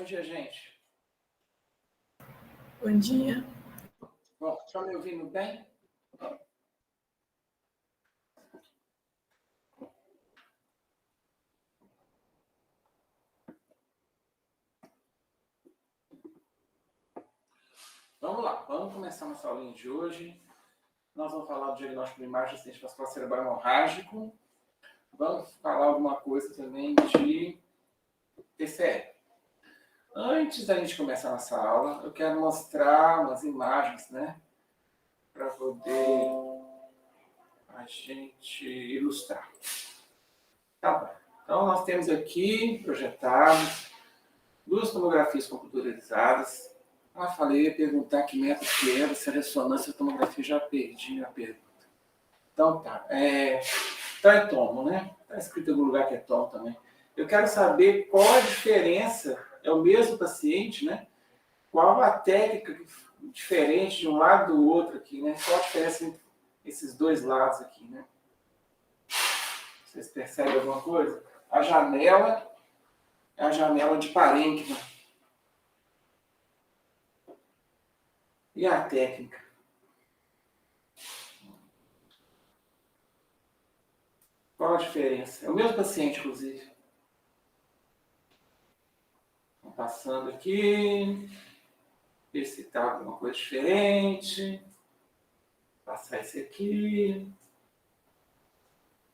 Bom dia, gente. Bom dia. Bom, estão me ouvindo bem? Vamos lá, vamos começar nossa aulinha de hoje. Nós vamos falar do diagnóstico primário de acidente vascular cerebral hemorrágico. Vamos falar alguma coisa também de TCE. Antes da gente começar nossa aula, eu quero mostrar umas imagens, né? Para poder a gente ilustrar. Tá bom. Então, nós temos aqui projetados duas tomografias computadorizadas. Falei, ia perguntar que método que era, se é ressonância ou tomografia, já perdi a pergunta. Então tá, então é tomo, né? Está escrito em algum lugar que é tomo também. Eu quero saber qual a diferença, é o mesmo paciente, né? Qual a técnica diferente de um lado do outro aqui, né? Qual a diferença entre esses dois lados aqui, né? Vocês percebem alguma coisa? A janela é a janela de parênquima. E a técnica? Qual a diferença? É o mesmo paciente, inclusive. Vou passando aqui. Ver se está alguma coisa diferente. Passar esse aqui.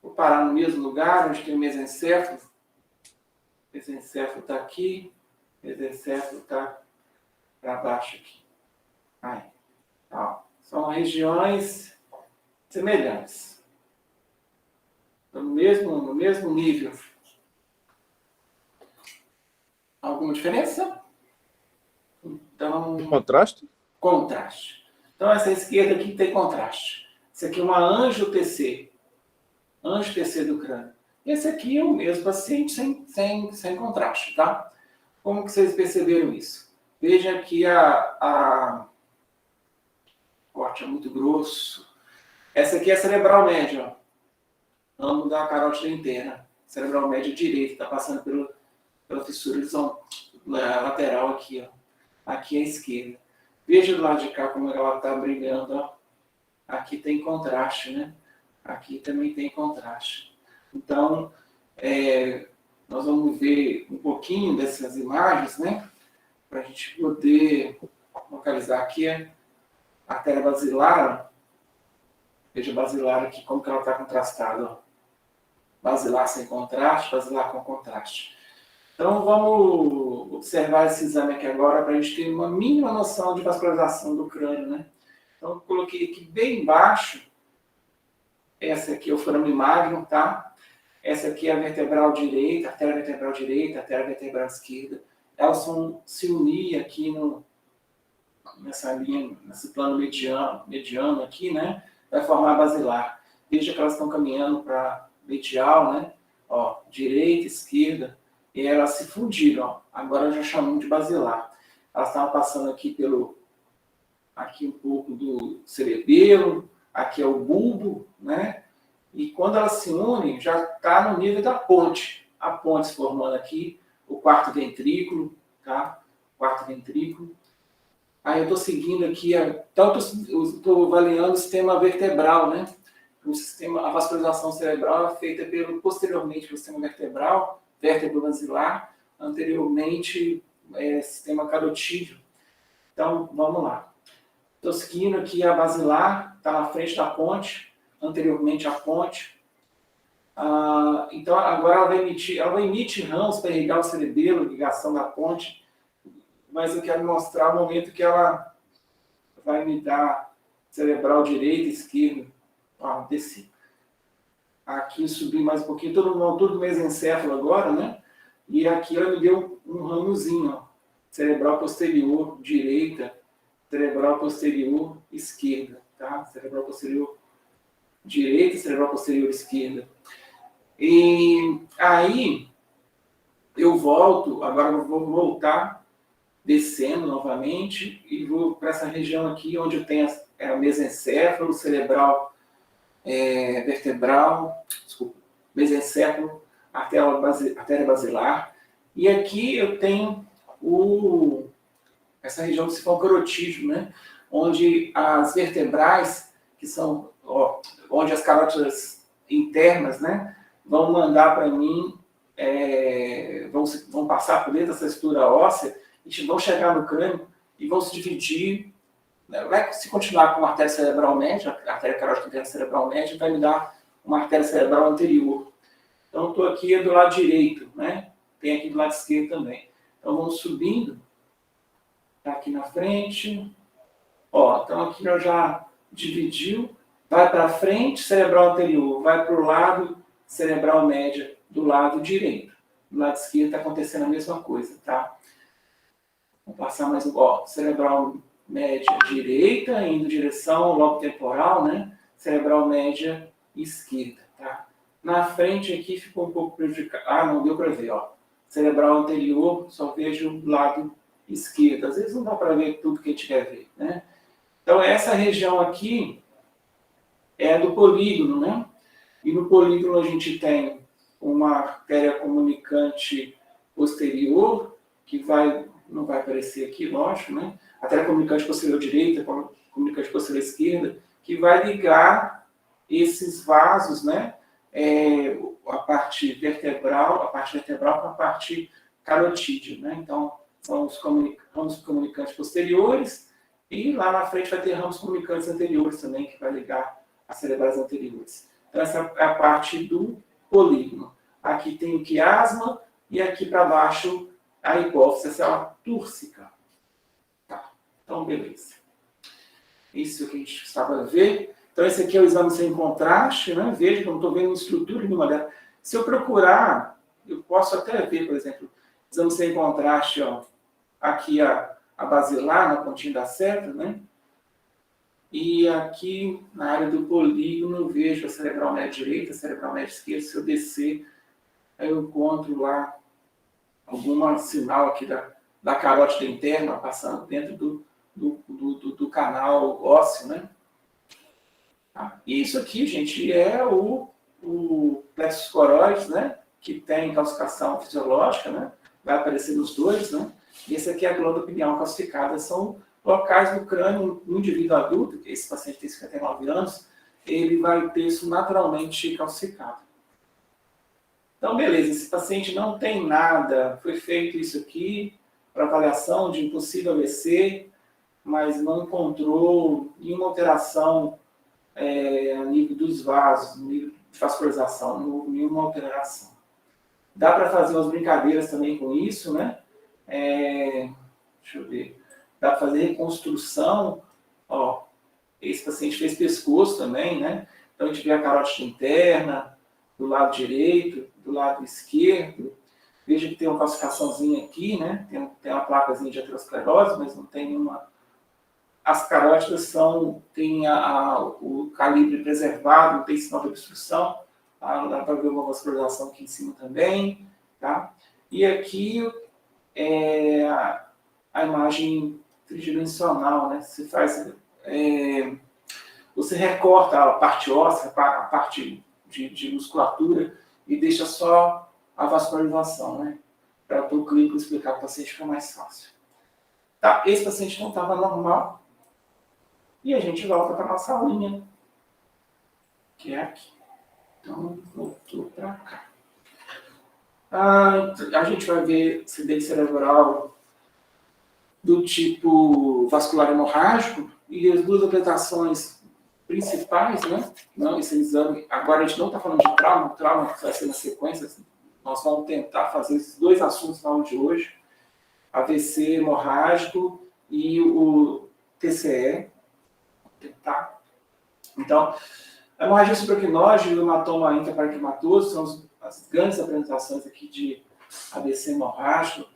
Vou parar no mesmo lugar, onde tem o mesencéfalo. O mesencéfalo está aqui. O mesencéfalo está para baixo aqui. Aí. Ó. São regiões semelhantes. No mesmo nível. Alguma diferença? Então, contraste? Contraste. Então, essa esquerda aqui tem contraste. Essa aqui é uma anjo-TC. Anjo-TC do crânio. Esse aqui é o mesmo paciente sem contraste, tá? Como que vocês perceberam isso? Veja aqui o corte é muito grosso. Essa aqui é a cerebral média, ó. Ângulo da carótida interna. Cerebral média direita, está passando pela fissura lateral aqui, ó. Aqui é a esquerda. Veja do lado de cá como ela está brilhando, ó. Aqui tem contraste, né? Aqui também tem contraste. Então, nós vamos ver um pouquinho dessas imagens, né? Para a gente poder localizar aqui a artéria basilar. Ó. Veja a basilar aqui, como que ela está contrastada, ó. Basilar sem contraste, basilar com contraste. Então, vamos observar esse exame aqui agora para a gente ter uma mínima noção de vascularização do crânio, né? Então, eu coloquei aqui bem embaixo, essa aqui é o forame magno, tá? Essa aqui é a vertebral direita, artéria vertebral direita, artéria vertebral esquerda. Elas vão se unir aqui nessa linha, nesse plano mediano aqui, né? Vai formar a basilar. Veja que elas estão caminhando para medial, né? Ó, direita, esquerda. E elas se fundiram, ó. Agora já chamamos de basilar. Elas estavam passando aqui aqui um pouco do cerebelo, aqui é o bulbo, né? E quando elas se unem, já está no nível da ponte. A ponte se formando aqui, o quarto ventrículo, tá? Quarto ventrículo. Aí eu estou seguindo aqui, então eu estou avaliando o sistema vertebral, né? A vascularização cerebral é feita posteriormente pelo sistema vertebral, vértebro basilar, anteriormente sistema carotídeo. Então, vamos lá. Estou seguindo aqui a basilar, está na frente da ponte, anteriormente a ponte. Então, agora ela emite rãos para irrigar o cerebelo, ligação da ponte, mas eu quero mostrar o momento que ela vai me dar cerebral direita e esquerda. Desci. Aqui subi mais um pouquinho, tudo mesencéfalo agora, né? E aqui ela me deu um ramozinho, ó. Cerebral posterior direita, cerebral posterior esquerda, tá? Cerebral posterior direita, cerebral posterior esquerda. E aí eu volto, agora eu vou voltar descendo novamente e vou para essa região aqui onde eu tenho o mesencéfalo, cerebral vertebral, mesencéfalo, artéria basilar. E aqui eu tenho essa região do sifão carotídeo, né? Onde as vertebrais, que são, onde as carótidas internas, né? Vão mandar para mim, vão passar por dentro dessa estrutura óssea e vão chegar no crânio e vão se dividir. Vai se continuar com uma artéria cerebral média, a artéria carótida interna cerebral média, vai me dar uma artéria cerebral anterior. Então, estou aqui do lado direito, né? Tem aqui do lado esquerdo também. Então, vamos subindo. Está aqui na frente. Então aqui nós já dividiu. Vai para frente, cerebral anterior. Vai para o lado, cerebral média, do lado direito. Do lado esquerdo está acontecendo a mesma coisa, tá? Vamos passar mais um. Cerebral média direita, indo em direção ao lobo temporal, né? Cerebral média esquerda, tá? Na frente aqui ficou um pouco prejudicado. Não deu para ver, Cerebral anterior, só vejo o lado esquerdo. Às vezes não dá para ver tudo que a gente quer ver, né? Então, essa região aqui é do polígono, né? E no polígono a gente tem uma artéria comunicante posterior, que não vai aparecer aqui, lógico, né? Artéria comunicante posterior direita, comunicante posterior esquerda, que vai ligar esses vasos, né? A parte vertebral com a parte carotídea, né? Então, são os ramos comunicantes posteriores, e lá na frente vai ter ramos comunicantes anteriores também, que vai ligar as cerebrais anteriores. Então, essa é a parte do polígono. Aqui tem o quiasma, e aqui para baixo a hipófise, essa é a túrcica. Tá, então beleza. Isso que a gente estava a ver. Então, esse aqui é o exame sem contraste, né? Veja que eu não estou vendo estrutura nenhuma dela. Se eu procurar, eu posso até ver, por exemplo, exame sem contraste, aqui a basilar, na pontinha da seta, né? E aqui, na área do polígono, eu vejo a cerebral média direita, a cerebral média esquerda. Se eu descer, aí eu encontro lá algum sinal aqui da carótida interna passando dentro do canal ósseo, né? E isso aqui, gente, é o plexus coroides, né? Que tem calcificação fisiológica, né? Vai aparecer nos dois, né? E esse aqui é a glândula pineal calcificada. São locais do crânio no indivíduo adulto, que esse paciente tem 59 anos, ele vai ter isso naturalmente calcificado. Então, beleza, esse paciente não tem nada, foi feito isso aqui para avaliação de impossível AVC, mas não encontrou nenhuma alteração a nível dos vasos, no nível de vascularização, não houve nenhuma alteração. Dá para fazer umas brincadeiras também com isso, né? Deixa eu ver. Dá para fazer reconstrução. Esse paciente fez pescoço também, né? Então a gente vê a carótida interna, do lado direito, do lado esquerdo. Veja que tem uma calcificaçãozinha aqui, né? Tem uma placazinha de aterosclerose, mas não tem nenhuma. As carótidas têm o calibre preservado, não tem sinal de obstrução. Dá para ver uma vascularização aqui em cima também. Tá? E aqui a imagem tridimensional, né? Você recorta a parte óssea, a parte de musculatura e deixa só a vascularização, né? Para o clínico explicar para o paciente fica mais fácil. Tá? Esse paciente não estava normal. E a gente volta para a nossa aulinha, que é aqui. Então, voltou para cá. A gente vai ver acidente cerebral do tipo vascular hemorrágico e as duas apresentações principais, né? Não, esse exame, agora a gente não está falando de trauma, o trauma vai ser na sequência. Nós vamos tentar fazer esses dois assuntos na aula de hoje: AVC hemorrágico e o TCE. Tá? Então, a hemorragia supraquinóide e o hematoma intraparenquimatoso são as grandes apresentações aqui de AVC hemorrágico.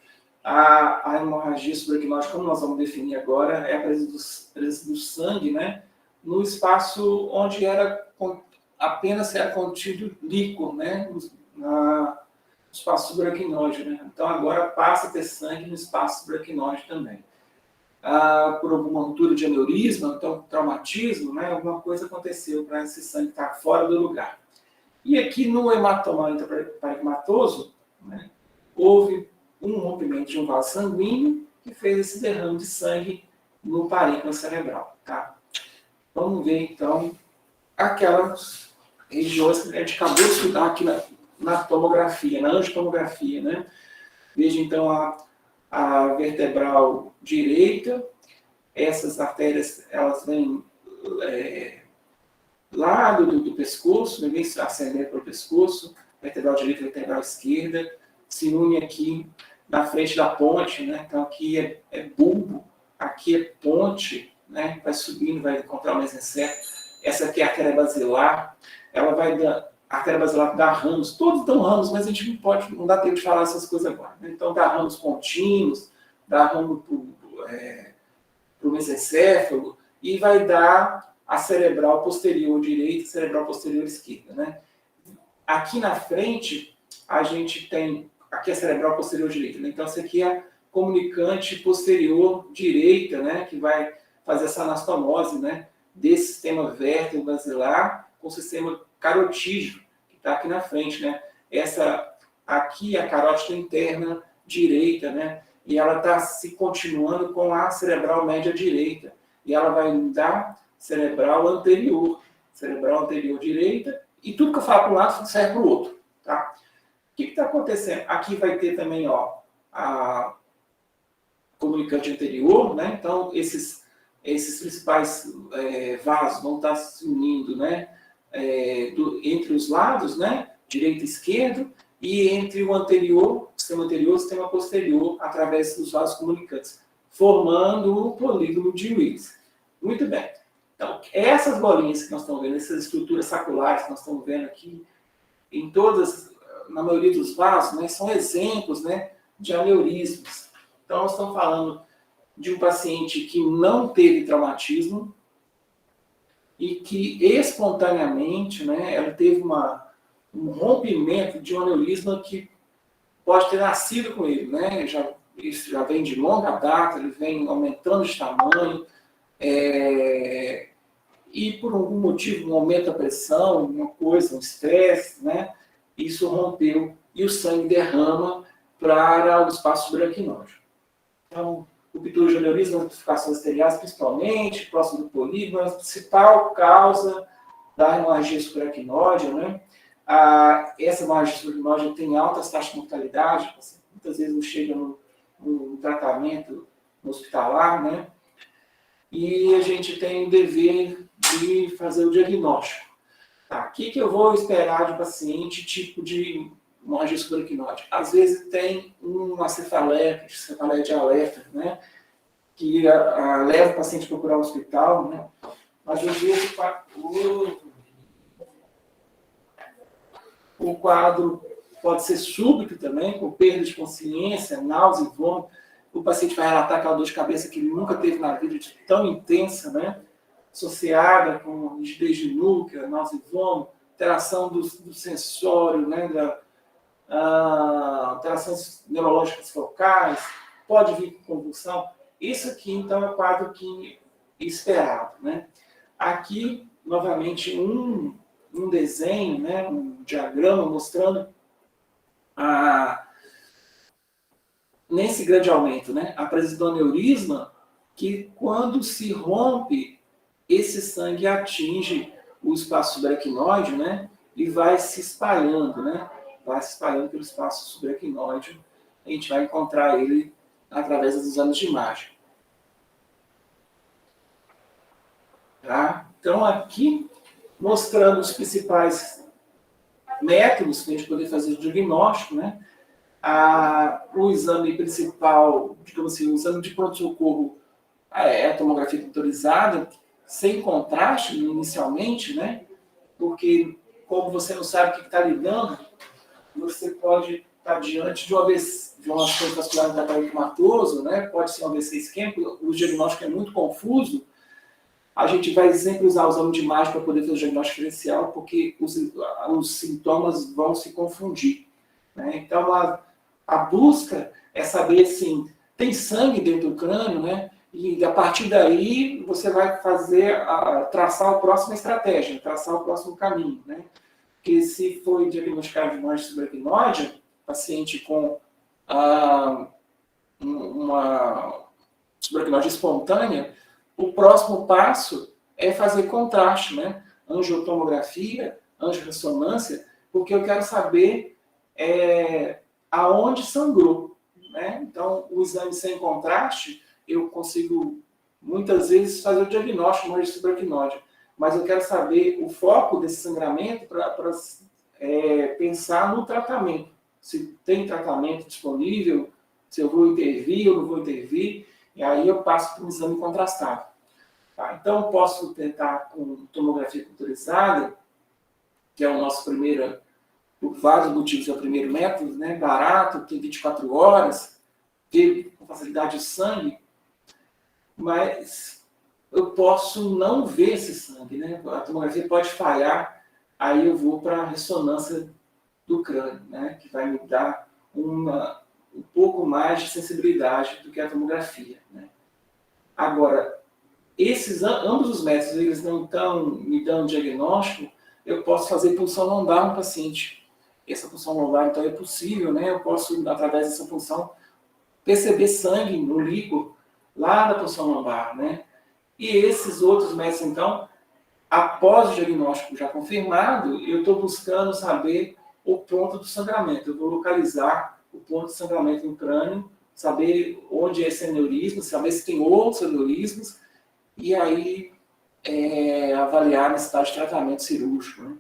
A hemorragia supraquinóide, como nós vamos definir agora, é a presença do sangue, né, no espaço onde apenas era contido líquor, né, no espaço supraquinóide, né? Então agora passa a ter sangue no espaço supraquinóide também. Por alguma ruptura de aneurisma, então traumatismo, né, alguma coisa aconteceu para esse sangue estar fora do lugar. E aqui no hematoma intraparenquimatoso, né, houve um rompimento de um vaso sanguíneo que fez esse derrame de sangue no parênquima cerebral. Tá? Vamos ver, então, aquelas regiões que a gente acabou de estudar aqui na tomografia, na angiotomografia, né? Veja, então, a vertebral direita, essas artérias, elas vêm lá do pescoço, vem ascendendo para o pescoço, vertebral direita e vertebral esquerda, se une aqui na frente da ponte, né? Então aqui é bulbo, aqui é ponte, né? Vai subindo, vai encontrar o mesencéfalo. Essa aqui é a artéria basilar, ela vai dar, a artéria basilar dá ramos, todos dão ramos, mas a gente não dá tempo de falar essas coisas agora. Né? Então dá ramos contínuos, dá ramo para o mesencéfalo e vai dar a cerebral posterior direita e cerebral posterior esquerda. Né? Aqui na frente, a gente tem, aqui é a cerebral posterior direita, né? Então essa aqui é a comunicante posterior direita, né? Que vai fazer essa anastomose, né? Desse sistema vértebro-basilar com o sistema carotídeo, que está aqui na frente, né? Essa aqui é a carótida interna direita, né? E ela está se continuando com a cerebral média direita. E ela vai dar cerebral anterior direita, e tudo que eu falo para um lado serve para o outro. Tá? O que está acontecendo? Aqui vai ter também a comunicante anterior, né? Então esses principais vasos vão estar se unindo, né? Entre os lados, né? Direito e esquerdo, e entre o sistema anterior e o sistema posterior, através dos vasos comunicantes, formando o polígono de Willis. Muito bem. Então, essas bolinhas que nós estamos vendo, essas estruturas saculares que nós estamos vendo aqui, na maioria dos vasos, né, são exemplos, né, de aneurismas. Então, nós estamos falando de um paciente que não teve traumatismo e que espontaneamente, né, ela teve um rompimento de um aneurisma que pode ter nascido com ele, né? Isso já vem de longa data, ele vem aumentando de tamanho, e por algum motivo, um aumento da pressão, uma coisa, um estresse, né? Isso rompeu e o sangue derrama para o espaço subaracnoide. Então, ruptura de aneurisma, notificações arteriais, principalmente, próximo do polígono, a principal causa da hemorragia subaracnoide, né? Essa hemorragia subaracnoide tem altas taxas de mortalidade, muitas vezes não chega no tratamento hospitalar, né? E a gente tem o dever de fazer o diagnóstico. Tá? O que eu vou esperar de um paciente tipo de hemorragia subaracnoide? Às vezes tem uma cefaleia de alerta, né? Que leva o paciente a procurar o hospital, né? Mas às vezes o quadro pode ser súbito também, com perda de consciência, náusea e vômito. O paciente vai relatar aquela dor de cabeça que ele nunca teve na vida, de tão intensa, né? Associada com rigidez de núcleo, náusea e vômito, alteração do sensório, né? Alterações neurológicas focais, pode vir com convulsão. Isso aqui, então, é o quadro esperado, né? Aqui, novamente, um desenho, né? Um diagrama mostrando nesse grande aumento, né? A presença do aneurisma, que quando se rompe, esse sangue atinge o espaço subaracnoide, né? E vai se espalhando, né? Vai se espalhando pelo espaço subaracnoide. A gente vai encontrar ele através dos exames de imagem. Tá? Então, aqui, mostrando os principais métodos para a gente poder fazer o diagnóstico, né? O exame principal, digamos assim, o exame de pronto-socorro é a tomografia computadorizada, sem contraste inicialmente, né? Porque, como você não sabe o que está lidando, você pode estar diante de uma ação vascular do aparelho hematoso, né? Pode ser um AVC isquêmico, o diagnóstico é muito confuso. A gente vai sempre usar o exame de imagem para poder fazer o diagnóstico diferencial, porque os sintomas vão se confundir. Né? Então, a busca é saber, assim, tem sangue dentro do crânio, né? E a partir daí você vai traçar a próxima estratégia, traçar o próximo caminho, né? Porque se foi diagnosticado de hemorragia subaracnoide, paciente com uma subaracnoide espontânea, o próximo passo é fazer contraste, né? Angiotomografia, angiorressonância, porque eu quero saber aonde sangrou, né? Então, o exame sem contraste, eu consigo, muitas vezes, fazer o diagnóstico de subaracnoide, mas eu quero saber o foco desse sangramento para pensar no tratamento. Se tem tratamento disponível, se eu vou intervir ou não vou intervir, e aí eu passo para um exame contrastado. Tá? Então, eu posso tentar com tomografia computerizada, que é o nosso primeiro, por vários motivos, é o primeiro método, né? Barato, tem 24 horas, tem com facilidade de sangue, mas eu posso não ver esse sangue, né? A tomografia pode falhar, aí eu vou para a ressonância do crânio, né? Que vai me dar um pouco mais de sensibilidade do que a tomografia, né? Agora, ambos os métodos, eles não estão me dando diagnóstico, eu posso fazer punção lombar no paciente. Essa punção lombar, então, é possível, né? Eu posso, através dessa punção, perceber sangue no líquor lá da punção lombar, né? E esses outros métodos, então, após o diagnóstico já confirmado, eu estou buscando saber o ponto do sangramento. Eu vou localizar o ponto de sangramento no crânio, saber onde é esse aneurisma, saber se tem outros aneurismas, e aí avaliar a necessidade de tratamento cirúrgico, né?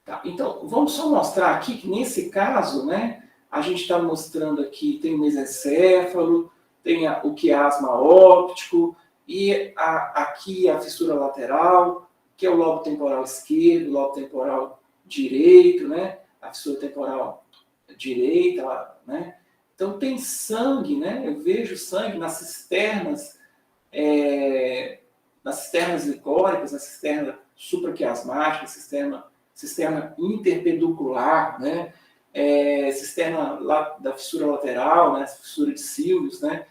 Tá, então, vamos só mostrar aqui que nesse caso, né, a gente está mostrando aqui, tem o mesencéfalo, tem o quiasma óptico, e aqui a fissura lateral, que é o lobo temporal esquerdo, o lobo temporal direito, né, a fissura temporal direita, né. Então tem sangue, né, eu vejo sangue nas cisternas licóricas, na cisterna supraquiasmática, cisterna interpeducular, né? Cisterna da fissura lateral, né? Fissura de cílios, né?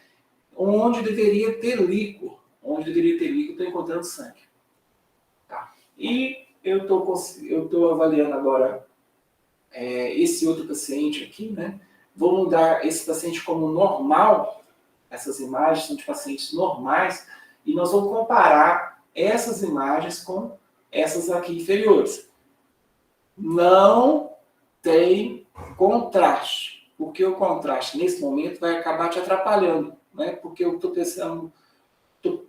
Onde deveria ter líquor. Estou encontrando sangue. Tá. E eu estou avaliando agora esse outro paciente aqui, né? Vou mudar esse paciente como normal. Essas imagens são de pacientes normais, e nós vamos comparar essas imagens com essas aqui inferiores. Não tem contraste, porque o contraste nesse momento vai acabar te atrapalhando, né? Porque eu estou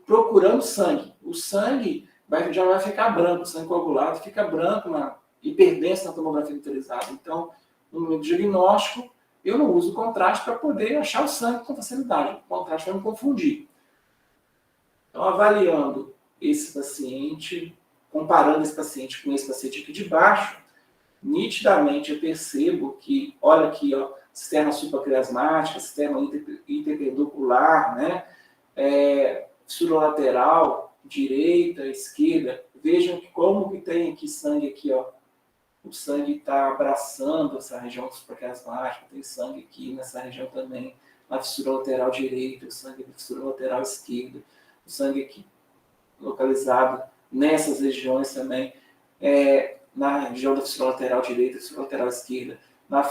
procurando sangue. O sangue já vai ficar branco, o sangue coagulado fica branco na hiperdensa na tomografia computerizada. Então, no momento do diagnóstico, eu não uso contraste para poder achar o sangue com facilidade. O contraste vai me confundir. Então, avaliando esse paciente, comparando esse paciente com esse paciente aqui de baixo, nitidamente eu percebo que, olha aqui, ó, cisterna supraquiasmática, cisterna interpeducular, né? Fissura lateral, direita, esquerda. Vejam como que tem aqui sangue aqui, ó. O sangue está abraçando essa região supraquiasmática, tem sangue aqui nessa região também, na fissura lateral direita, o sangue da fissura lateral esquerda, o sangue aqui localizado nessas regiões também, na região da fissura lateral direita, fissura lateral esquerda, na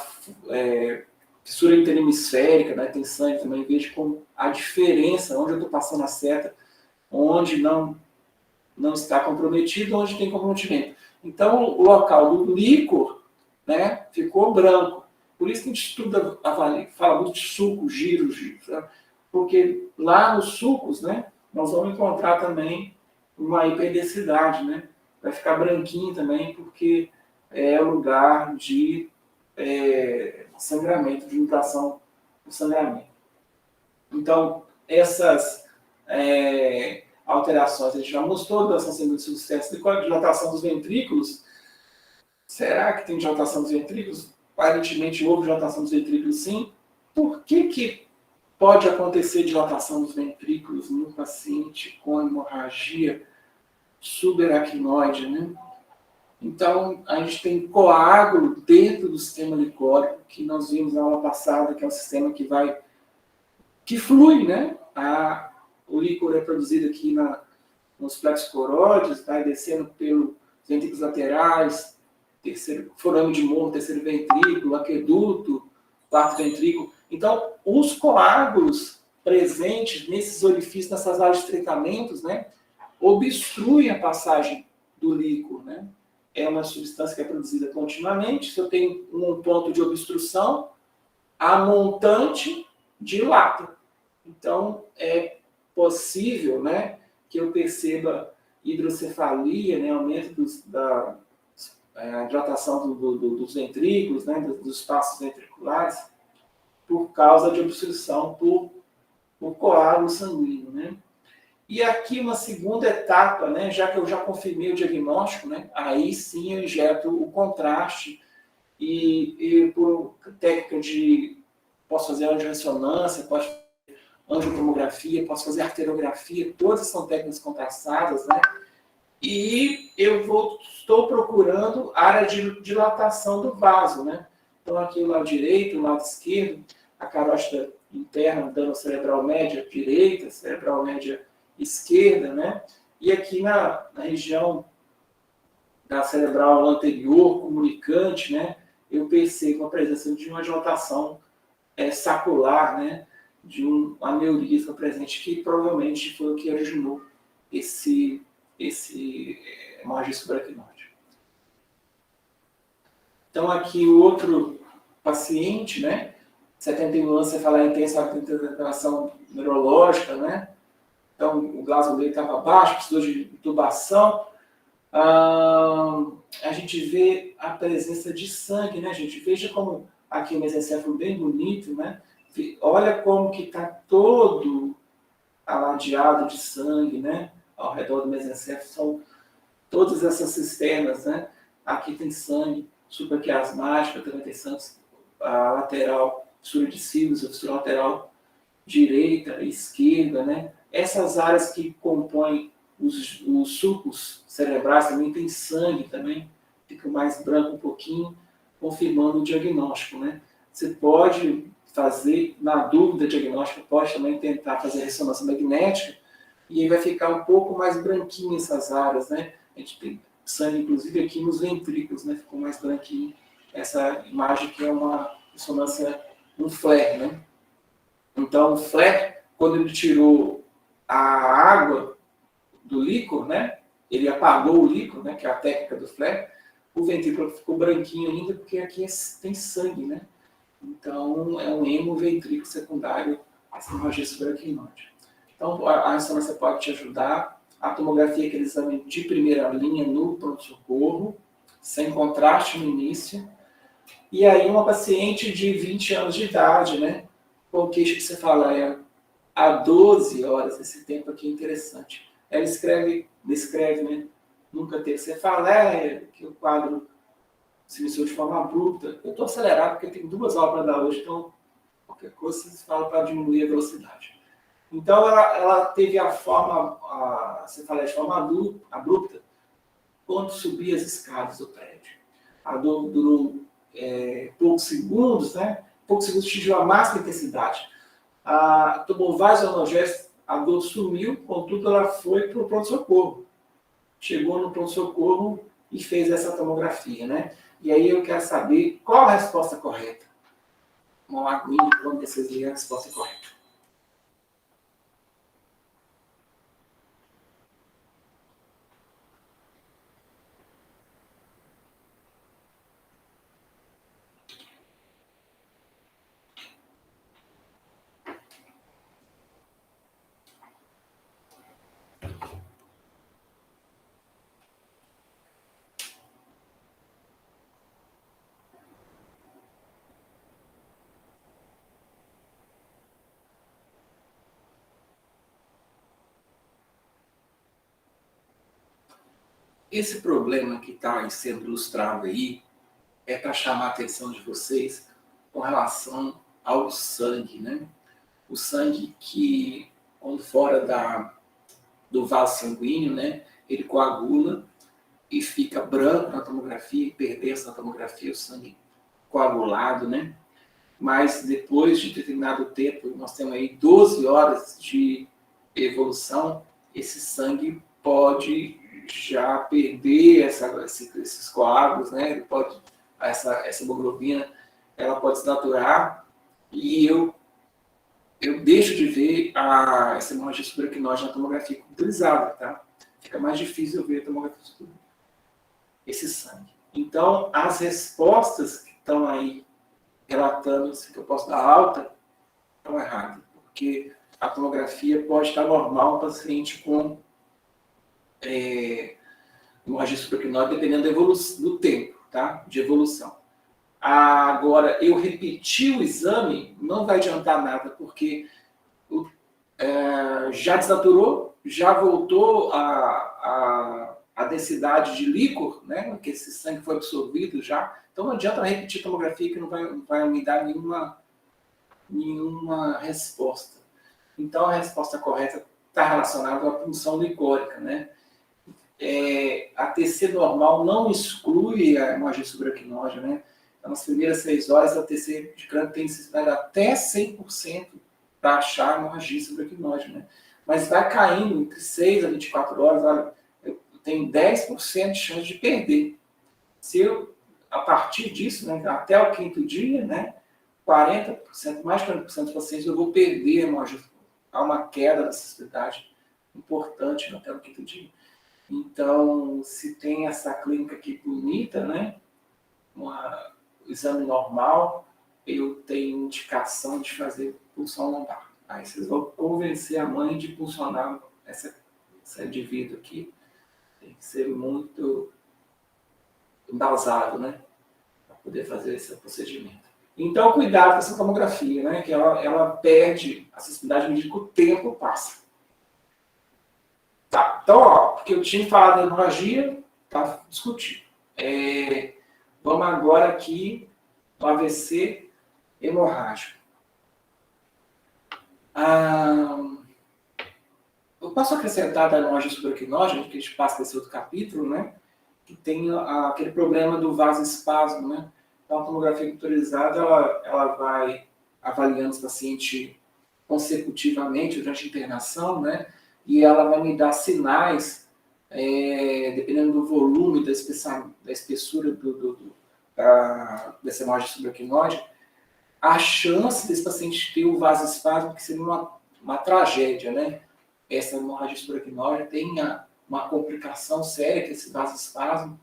fissura interhemisférica, né, tem sangue também. Veja como a diferença, onde eu estou passando a seta, onde não está comprometido, onde tem comprometimento. Então, o local do líquor, né, ficou branco. Por isso que a gente estuda, fala muito de suco, giro, sabe? Porque lá nos sucos, né, nós vamos encontrar também uma hiperdensidade, né? Vai ficar branquinho também, porque é o lugar de sangramento, de mutação do sangramento. Então, essas alterações, a gente já mostrou, dilatação de sucesso, dilatação dos ventrículos. Será que tem dilatação dos ventrículos? Aparentemente houve dilatação dos ventrículos, sim. Por que pode acontecer dilatação dos ventrículos no paciente com hemorragia subaracnoide, né? Então, a gente tem coágulo dentro do sistema licórico, que nós vimos na aula passada, que é um sistema que flui, né? O líquor é produzido aqui nos plexos coróides, vai descendo pelos ventrículos laterais, terceiro forame de morro, terceiro ventrículo, aqueduto, quarto ventrículo. Então, os coágulos presentes nesses orifícios, nessas áreas de estreitamentos, né, obstruem a passagem do líquor, né? É uma substância que é produzida continuamente. Se eu tenho um ponto de obstrução, a montante dilata. Então, é possível, né, que eu perceba hidrocefalia, né, aumento da dilatação dos ventrículos, né, dos espaços ventriculares, por causa de obstrução por coágulo sanguíneo, né? E aqui uma segunda etapa, né, já que eu já confirmei o diagnóstico, né, aí sim eu injeto o contraste e por técnica de... Posso fazer angiorressonância, posso fazer angiotomografia, posso fazer arteriografia, todas são técnicas contrastadas, né? E estou procurando área de dilatação do vaso, né? Então aqui o lado direito, o lado esquerdo, a carótida interna dando cerebral média direita, cerebral média esquerda, né? E aqui na região da cerebral anterior, comunicante, né? Eu percebo a presença de uma dilatação sacular, né? De um aneurisma presente, que provavelmente foi o que originou esse hemorragia subaracnoide. Então aqui o outro paciente, né? 71 anos, você fala intensa alteração neurológica, né? Então o Glasgow dele estava baixo, precisou de intubação. A gente vê a presença de sangue, né, gente? Veja como aqui o mesencéfalo bem bonito, né? Olha como que está todo aladeado de sangue, né? Ao redor do mesencéfalo são todas essas cisternas, né? Aqui tem sangue supraquiasmática, também tem sangue a lateral, fissura de cílios, a fissura lateral direita e esquerda, né? Essas áreas que compõem os sulcos cerebrais também tem sangue também, fica mais branco um pouquinho, confirmando o diagnóstico, né? Você pode fazer, na dúvida diagnóstica, pode também tentar fazer ressonância magnética e aí vai ficar um pouco mais branquinho essas áreas, né? A gente tem sangue, inclusive, aqui nos ventrículos, né? Ficou mais branquinho essa imagem que é uma ressonância, um flare, né? Então, o flare, quando ele tirou a água do líquor, né? Ele apagou o líquor, né? Que é a técnica do flare, o ventrículo ficou branquinho ainda, porque aqui tem sangue, né? Então, é um hemoventrículo secundário, essa hemorragia subaracnoide. Então, a ressonância pode te ajudar. A tomografia é aquele exame de primeira linha no pronto-socorro, sem contraste no início. E aí, uma paciente de 20 anos de idade, né? Com queixa que você fala, há 12 horas, esse tempo aqui é interessante. Ela descreve, né? Nunca teve cefaleia, que o quadro se iniciou de forma abrupta. Eu estou acelerado porque tem 2 aulas para dar hoje, então qualquer coisa vocês falam para diminuir a velocidade. Então ela teve a cefaleia de forma abrupta quando subia as escadas do prédio. A dor durou poucos segundos, né? Poucos segundos atingiu a máxima intensidade. Tomou vários analgésicos, a dor sumiu, contudo ela foi para o pronto-socorro. Chegou no pronto-socorro e fez essa tomografia, né? E aí eu quero saber qual a resposta correta. Uma aguinha, quando vocês viram a resposta correta. Esse problema que está sendo ilustrado aí é para chamar a atenção de vocês com relação ao sangue, né? O sangue que, quando fora do vaso sanguíneo, né, ele coagula e fica branco na tomografia, e perdeu-se na tomografia o sangue coagulado, né? Mas depois de determinado tempo, nós temos aí 12 horas de evolução, esse sangue pode já perder esses coágulos, né? Ele pode, essa hemoglobina, ela pode se naturar e eu deixo de ver essa hemorragia subaracnoide na tomografia computadorizada, tá? Fica mais difícil eu ver a tomografia esse sangue. Então, as respostas que estão aí relatando que eu posso dar alta estão erradas, porque a tomografia pode estar normal no paciente com hemorragia subaracnoide, dependendo do tempo, tá? De evolução. Agora, eu repetir o exame não vai adiantar nada, porque já desnaturou, já voltou a densidade de líquor, né? Que esse sangue foi absorvido já. Então, não adianta repetir a tomografia que não vai me dar nenhuma resposta. Então, a resposta correta está relacionada à punção licórica, né? A TC normal não exclui a hemorragia subaracnoide, né? Então, nas primeiras 6 horas, a TC de crânio tem necessidade até 100% para achar a hemorragia subaracnoide, né? Mas vai caindo entre 6 a 24 horas, olha, eu tenho 10% de chance de perder. Se eu, a partir disso, né, até o 5º dia, né, 40%, mais de 40% dos pacientes eu vou perder a hemorragia. Há uma queda da sensibilidade importante até o 5º dia. Então, se tem essa clínica aqui bonita, né, um exame normal, eu tenho indicação de fazer punção lombar. Aí vocês vão convencer a mãe de puncionar esse indivíduo aqui. Tem que ser muito embasado, né, para poder fazer esse procedimento. Então, cuidado com essa tomografia, né, que ela perde a sensibilidade à medida que o tempo passa. Tá, então, ó, porque eu tinha falado da hemorragia, tá discutido. Vamos agora aqui no AVC hemorrágico. Eu posso acrescentar da hemorragia subaracnoide, que a gente passa nesse outro capítulo, né? Que tem aquele problema do vasoespasmo, né? Então, a tomografia computadorizada, ela vai avaliando esse paciente consecutivamente durante a internação, né? E ela vai me dar sinais, dependendo do volume, da espessura dessa hemorragia subaracnoide, a chance desse paciente ter o vasoespasmo, que seria uma tragédia, né? Essa hemorragia subaracnoide tem uma complicação séria, que é esse vasoespasmo,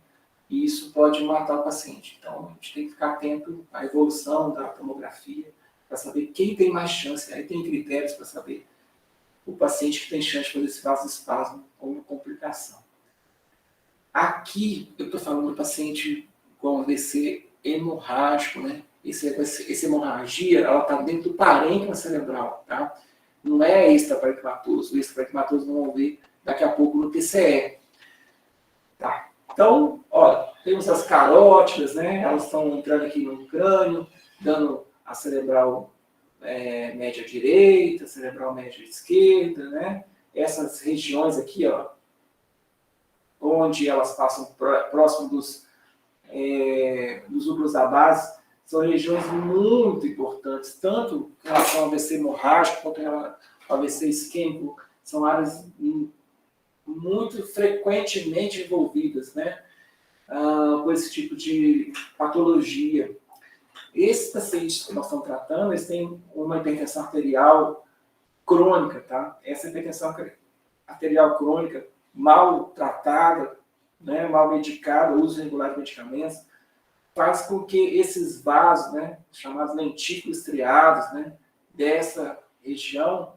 e isso pode matar o paciente. Então, a gente tem que ficar atento à evolução da tomografia, para saber quem tem mais chance. Aí tem critérios para saber o paciente que tem chance de fazer esse vasoespasmo como complicação. Aqui, eu estou falando do paciente com AVC hemorrágico, né? Essa hemorragia, ela está dentro do parênquima cerebral, tá? Não é extraparenquimatoso. O extraparenquimatoso vamos ver daqui a pouco no TCE. Tá? Então, olha, temos as carótidas, né? Elas estão entrando aqui no crânio, dando a cerebral média direita, cerebral média esquerda, né? Essas regiões aqui, ó, onde elas passam próximo dos núcleos da base, são regiões muito importantes, tanto em relação ao AVC hemorrágico quanto ao AVC isquêmico. São áreas muito frequentemente envolvidas, né, com esse tipo de patologia. Esses pacientes que nós estamos tratando, eles têm uma hipertensão arterial crônica, tá? Essa hipertensão arterial crônica, mal tratada, né, mal medicada, uso regular de medicamentos, faz com que esses vasos, né, chamados lentículos estriados, né, dessa região,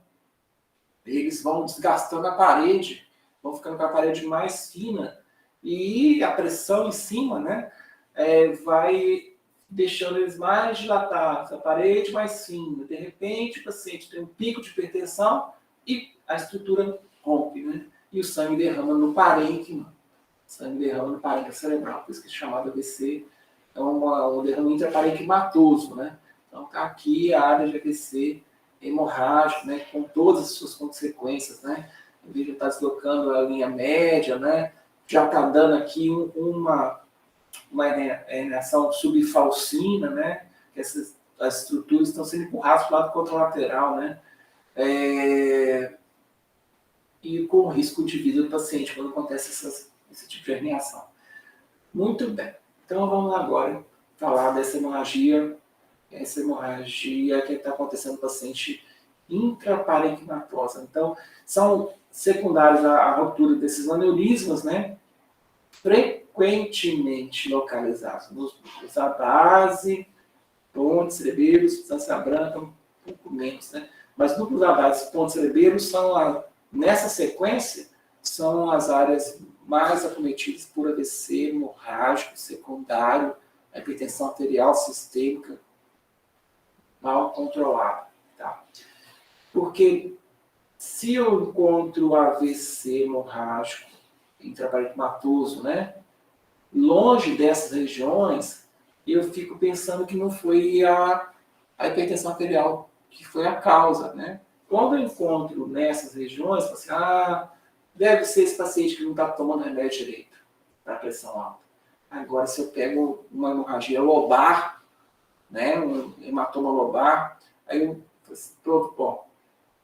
eles vão desgastando a parede, vão ficando com a parede mais fina, e a pressão em cima, né, vai deixando eles mais dilatados, a parede mais fina. De repente, o paciente tem um pico de hipertensão e a estrutura rompe, né, e o sangue derrama no parênquima. O sangue derrama no parênquima cerebral, por isso que é chamado AVC. É um derrame intraparenquimatoso, né? Então, está aqui a área de AVC hemorrágico, né? Com todas as suas consequências, né? O vídeo está deslocando a linha média, né? Já está dando aqui uma reação subfalcina, né? As estruturas estão sendo empurradas para o lado contralateral, né? E com risco de vida do paciente quando acontece esse tipo de herniação. Muito bem. Então, vamos agora falar dessa hemorragia essa hemorragia que está acontecendo no paciente intraparenquimatosa. Então, são secundários à ruptura desses aneurismas, né? Frequentemente localizados nos núcleos da base, pontes, cerebelos, substância branca, um pouco menos, né? Mas núcleos da base, pontes, cerebelos, nessa sequência, são as áreas mais acometidas por AVC hemorrágico secundário, a hipertensão arterial sistêmica mal controlada. Tá? Porque se eu encontro AVC hemorrágico intraparenquimatoso, né, longe dessas regiões, eu fico pensando que não foi a hipertensão arterial que foi a causa, né? Quando eu encontro nessas regiões, eu falo assim, deve ser esse paciente que não está tomando remédio direito para pressão alta. Agora, se eu pego uma hemorragia lobar, né, um hematoma lobar, aí eu falo assim,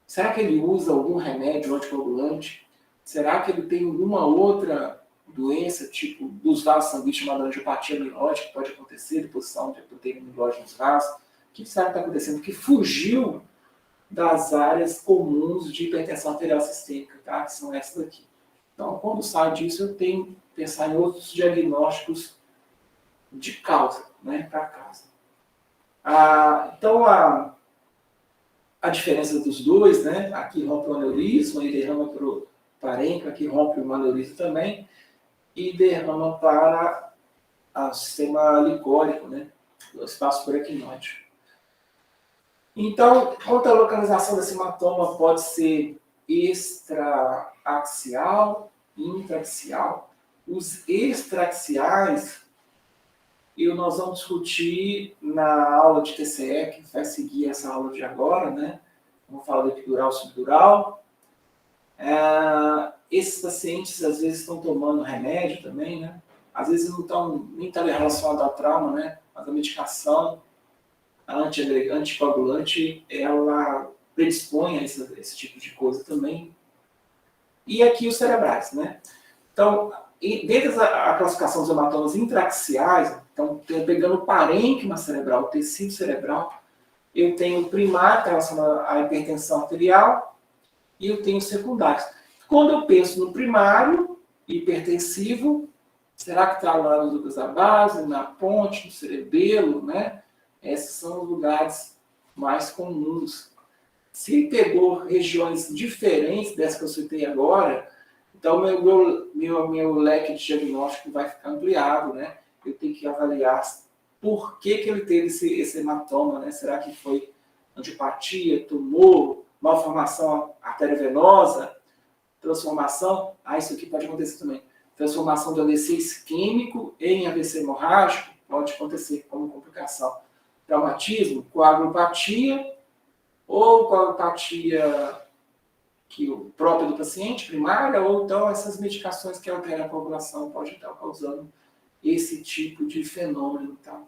será que ele usa algum remédio anticoagulante? Será que ele tem alguma outra doença, tipo dos vasos sanguíneos, chamada angiopatia amiloide, que pode acontecer, deposição de proteína amiloide nos vasos? O que será que está acontecendo? Que fugiu das áreas comuns de hipertensão arterial sistêmica, tá? Que são essas aqui. Então, quando sai disso, eu tenho que pensar em outros diagnósticos de causa, né, para causa. Então, a diferença dos dois, né? Aqui rompe o aneurisma e derrama para o parênquima, aqui rompe o aneurisma também, e derrama para o sistema licórico, né? O espaço paraquinóide. Então, quanto à localização desse hematoma, pode ser extraaxial, intraaxial. Os extraaxiais, nós vamos discutir na aula de TCE, que vai seguir essa aula de agora, né? Vamos falar do epidural, subdural. Esses pacientes, às vezes, estão tomando remédio também, né? Às vezes não estão nem relacionado ao trauma, né? Mas a medicação anticoagulante, ela predispõe a esse tipo de coisa também. E aqui os cerebrais, né? Então, dentro da classificação dos hematomas intraaxiais, então, pegando o parênquima cerebral, o tecido cerebral, eu tenho o primário, que é relacionado à hipertensão arterial, e eu tenho secundários. Quando eu penso no primário hipertensivo, será que está lá nos núcleos da base, na ponte, no cerebelo, né? Esses são os lugares mais comuns. Se pegou regiões diferentes dessas que eu citei agora, então meu leque de diagnóstico vai ficar ampliado, né? Eu tenho que avaliar por que ele teve esse hematoma, né? Será que foi angiopatia, tumor, malformação arteriovenosa, transformação? Isso aqui pode acontecer também. Transformação do AVC isquêmico em AVC hemorrágico pode acontecer como complicação. Traumatismo, coagulopatia, ou coagulopatia própria do paciente, primária, ou então essas medicações que alteram a coagulação podem estar causando esse tipo de fenômeno. Tá?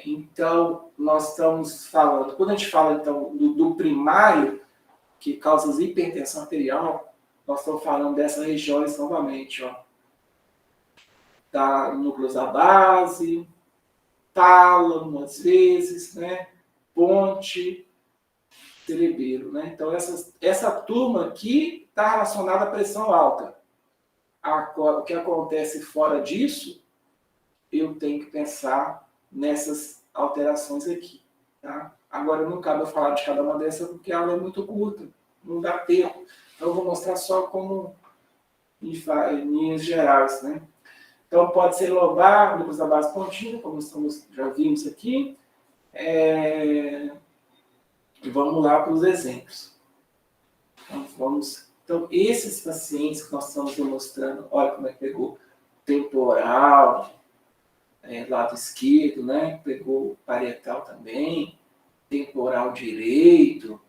Então, nós estamos falando, quando a gente fala então, do primário, que causa hipertensão arterial, nós estamos falando dessas regiões novamente, da núcleos da base, tálamo, às vezes, né? Ponte, cerebelo, né? Então, essa turma aqui está relacionada à pressão alta. O que acontece fora disso, eu tenho que pensar nessas alterações aqui, tá? Agora, não cabe eu falar de cada uma dessas, porque a aula é muito curta, não dá tempo. Então, eu vou mostrar só como em linhas gerais, né? Então, pode ser lobar, núcleos da base pontina, como já vimos aqui. E vamos lá para os exemplos. Então, esses pacientes que nós estamos demonstrando, olha como é que pegou temporal, lado esquerdo, né? Pegou parietal também, temporal direito,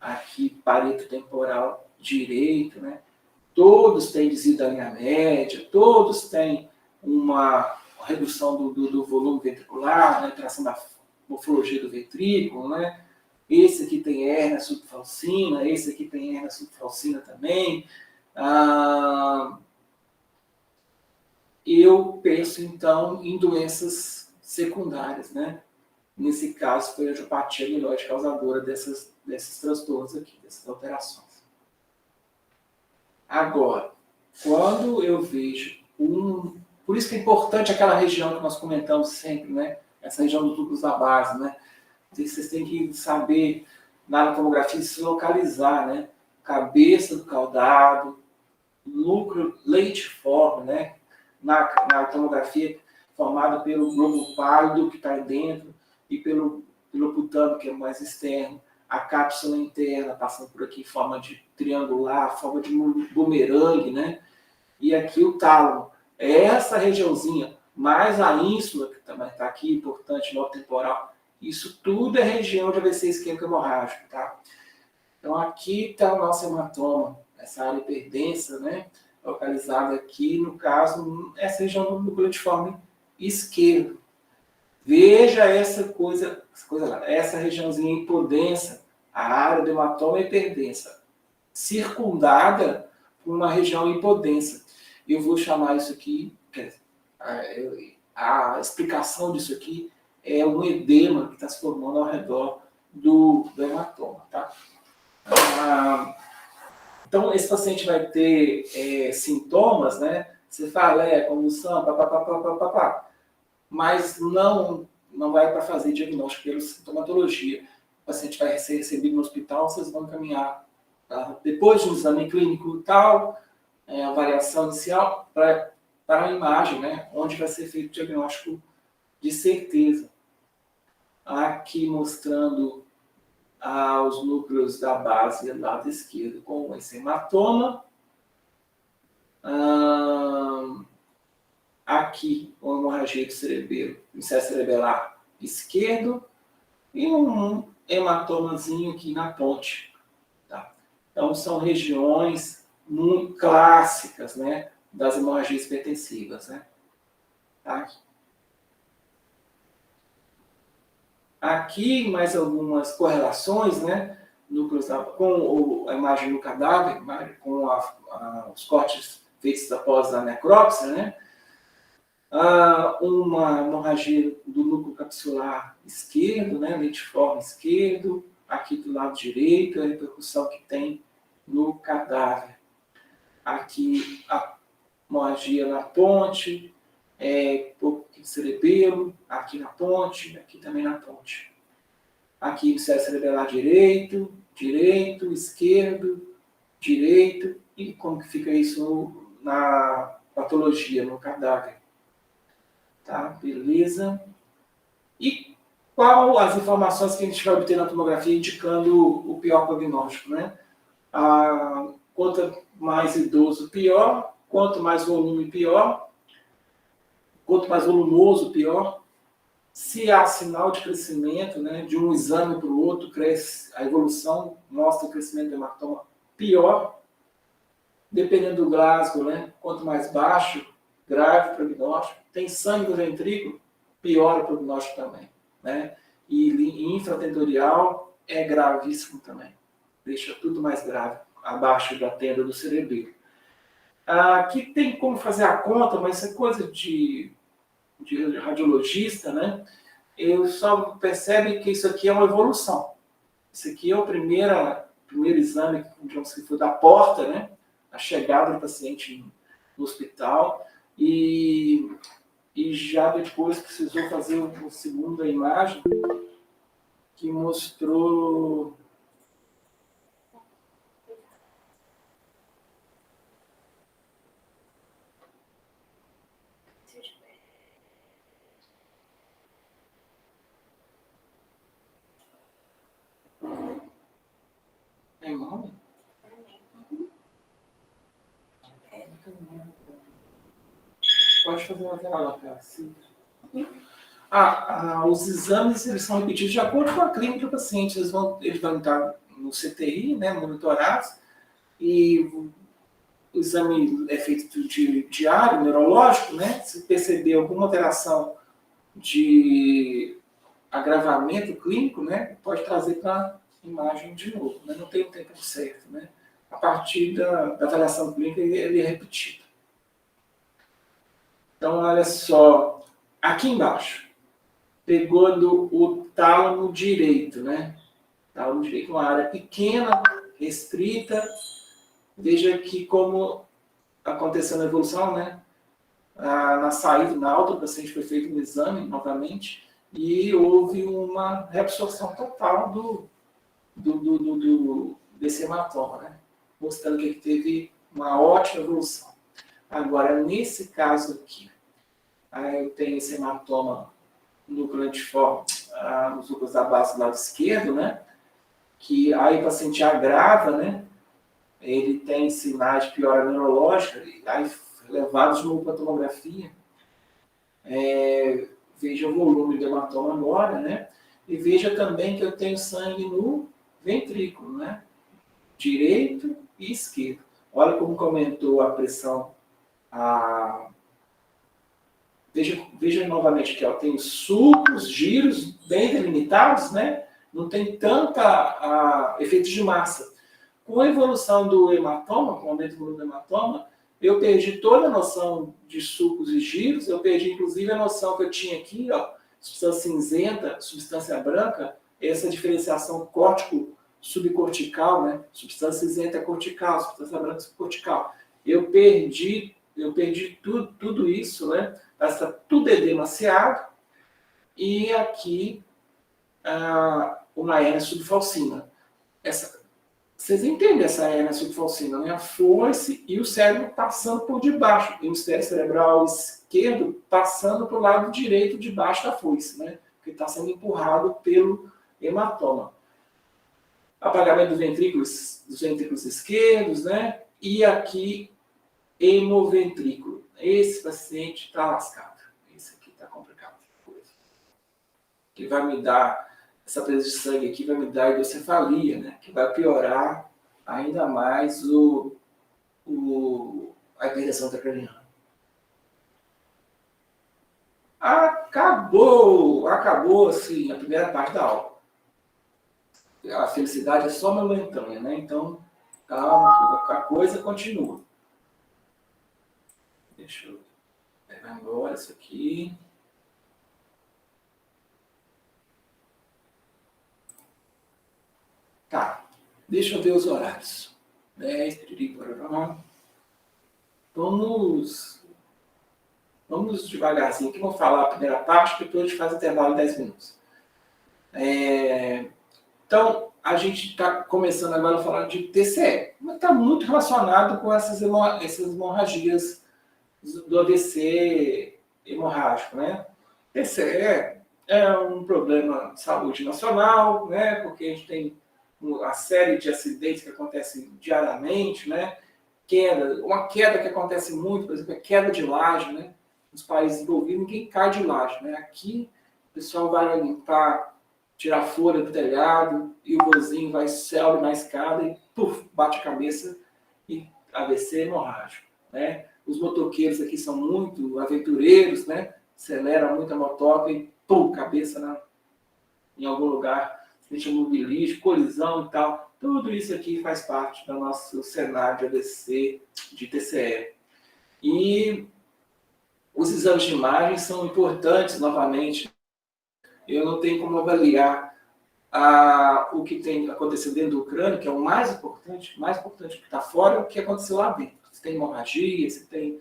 aqui parieto temporal direito, né? Todos têm desvio da linha média, todos têm uma redução do volume ventricular, né? Alteração da morfologia do ventrículo, né? Esse aqui tem hérnia subfalcina, esse aqui tem hérnia subfalcina também. Eu penso, então, em doenças secundárias, né? Nesse caso, foi a angiopatia amiloide causadora desses transtornos aqui, dessas alterações. Agora, quando eu vejo Por isso que é importante aquela região que nós comentamos sempre, né? Essa região dos núcleos da base, né? Vocês têm que saber, na tomografia, se localizar, né? Cabeça do caudado, núcleo leitiforme, né? Na tomografia, formado pelo globo pálido, que está aí dentro, e pelo putano, que é mais externo, a cápsula interna, passando por aqui em forma de triangular, forma de bumerangue, né? E aqui o tálamo. Essa regiãozinha, mais a ínsula, que também está aqui, importante, lobo temporal, isso tudo é região de AVC isquêmico hemorrágico, tá? Então aqui está o nosso hematoma, essa área hiperdensa, né? Localizada aqui, no caso, essa região do núcleo lentiforme esquerdo. Veja essa regiãozinha hipodensa, a área do hematoma hiperdensa, circundada por uma região hipodensa. Eu vou chamar isso aqui, a explicação disso aqui é um edema que está se formando ao redor do hematoma, tá? Então, esse paciente vai ter sintomas, né? Cefaleia, convulsão, papapá, mas não vai para fazer diagnóstico pela sintomatologia. O paciente vai ser recebido no hospital, vocês vão encaminhar, tá? Depois de um exame clínico tal, avaliação inicial, para a imagem, né? Onde vai ser feito o diagnóstico de certeza. Aqui mostrando os núcleos da base do lado esquerdo com esse hematoma. Aqui, uma hemorragia do cerebelo, inseto cerebelar esquerdo e um hematomazinho aqui na ponte. Tá? Então, são regiões muito clássicas, né, das hemorragias hipertensivas. Né? Tá? Aqui, mais algumas correlações, né, com a imagem do cadáver, com os cortes feitos após a necrópsia, né? Uma hemorragia do núcleo capsular esquerdo, né, leitiforme esquerdo, aqui do lado direito, a repercussão que tem no cadáver. Aqui a hemorragia na ponte, pouco de cerebelo, aqui na ponte, aqui também na ponte. Aqui inseto cerebelar direito, esquerdo, direito, e como que fica isso na patologia, no cadáver. Tá, beleza. E qual as informações que a gente vai obter na tomografia indicando o pior prognóstico, né? Quanto mais idoso, pior. Quanto mais volume, pior. Quanto mais volumoso, pior. Se há sinal de crescimento, né, de um exame para o outro, cresce, a evolução mostra o crescimento do hematoma, pior. Dependendo do Glasgow, né, quanto mais baixo, grave o prognóstico. Tem sangue no ventrículo, piora o prognóstico também. Né? E infratentorial é gravíssimo também. Deixa tudo mais grave, abaixo da tenda do cerebelo. Aqui tem como fazer a conta, mas isso é coisa de radiologista, né? Eu só percebo que isso aqui é uma evolução. Isso aqui é o primeiro exame, digamos que foi da porta, né? A chegada do paciente no hospital, e já depois precisou fazer uma segunda imagem que mostrou nome? Pode fazer uma tela lá, os exames eles são repetidos de acordo com a clínica do paciente. Eles vão estar no CTI, né, monitorados, e o exame é feito diário, neurológico, né? Se perceber alguma alteração de agravamento clínico, né, pode trazer para a imagem de novo, né? Não tem um tempo certo, né? A partir da avaliação clínica ele é repetido. Então, olha só, aqui embaixo, pegando o tálamo direito, né? Tálamo direito, uma área pequena, restrita. Veja que como aconteceu na evolução, né? Na saída, na alta do paciente foi feito um exame novamente e houve uma reabsorção total desse hematoma, né? Mostrando que ele teve uma ótima evolução. Agora, nesse caso aqui, eu tenho esse hematoma nucleantiforme nos núcleos da base do lado esquerdo, né? Que aí o paciente agrava, né? Ele tem sinais de piora neurológica, aí levados de novo para a tomografia. Veja o volume do hematoma agora, né? E veja também que eu tenho sangue no ventrículo, né? Direito e esquerdo. Olha como comentou a pressão. Veja novamente aqui, ó, tem sulcos, giros bem delimitados, né? Não tem tanta efeitos de massa. Com a evolução do hematoma, com o aumento do volume do hematoma, eu perdi toda a noção de sulcos e giros, eu perdi inclusive a noção que eu tinha aqui, ó, substância cinzenta, substância branca, essa diferenciação córtico-subcortical, né? Substância cinzenta é cortical, substância branca é subcortical. Eu perdi tudo isso, né? Está tudo edemaciado, e aqui uma hérnia subfalcina. Vocês entendem essa hérnia subfalcina, né? A foice e o cérebro passando por debaixo, o hemisfério cerebral esquerdo passando para o lado direito debaixo da foice, né? Que está sendo empurrado pelo hematoma. Apagamento dos ventrículos esquerdos, né? E aqui hemoventrículo. Esse paciente está lascado. Esse aqui está complicado. Que vai me dar, essa presença de sangue aqui vai me dar hidrocefalia, né? Que vai piorar ainda mais a hipertensão intracraniana. Acabou assim, a primeira parte da aula. A felicidade é só momentânea, né? Então, calma, a coisa continua. Deixa eu pegar agora isso aqui. Tá, deixa eu ver os horários. 10, Vamos devagarzinho aqui, vamos falar a primeira parte, depois a gente faz intervalo de 10 minutos. Então, a gente está começando agora a falar de TCE, mas está muito relacionado com essas hemorragias do AVC hemorrágico, né? TCE é um problema de saúde nacional, né? Porque a gente tem uma série de acidentes que acontecem diariamente, né? Uma queda que acontece muito, por exemplo, é queda de laje, né? Nos países envolvidos, ninguém cai de laje, né? Aqui, o pessoal vai limpar, tirar folha do telhado, e o vozinho vai sobe na escada e puf, bate a cabeça e AVC hemorrágico, né? Os motoqueiros aqui são muito aventureiros, né? Acelera muito a motoca e pum, cabeça em algum lugar, deixa mobilístico, colisão e tal. Tudo isso aqui faz parte do nosso cenário de AVC, de TCE. E os exames de imagem são importantes, novamente. Eu não tenho como avaliar o que tem acontecido dentro do crânio, que é o mais importante do que está fora, é o que aconteceu lá dentro. Se tem hemorragia, se tem... O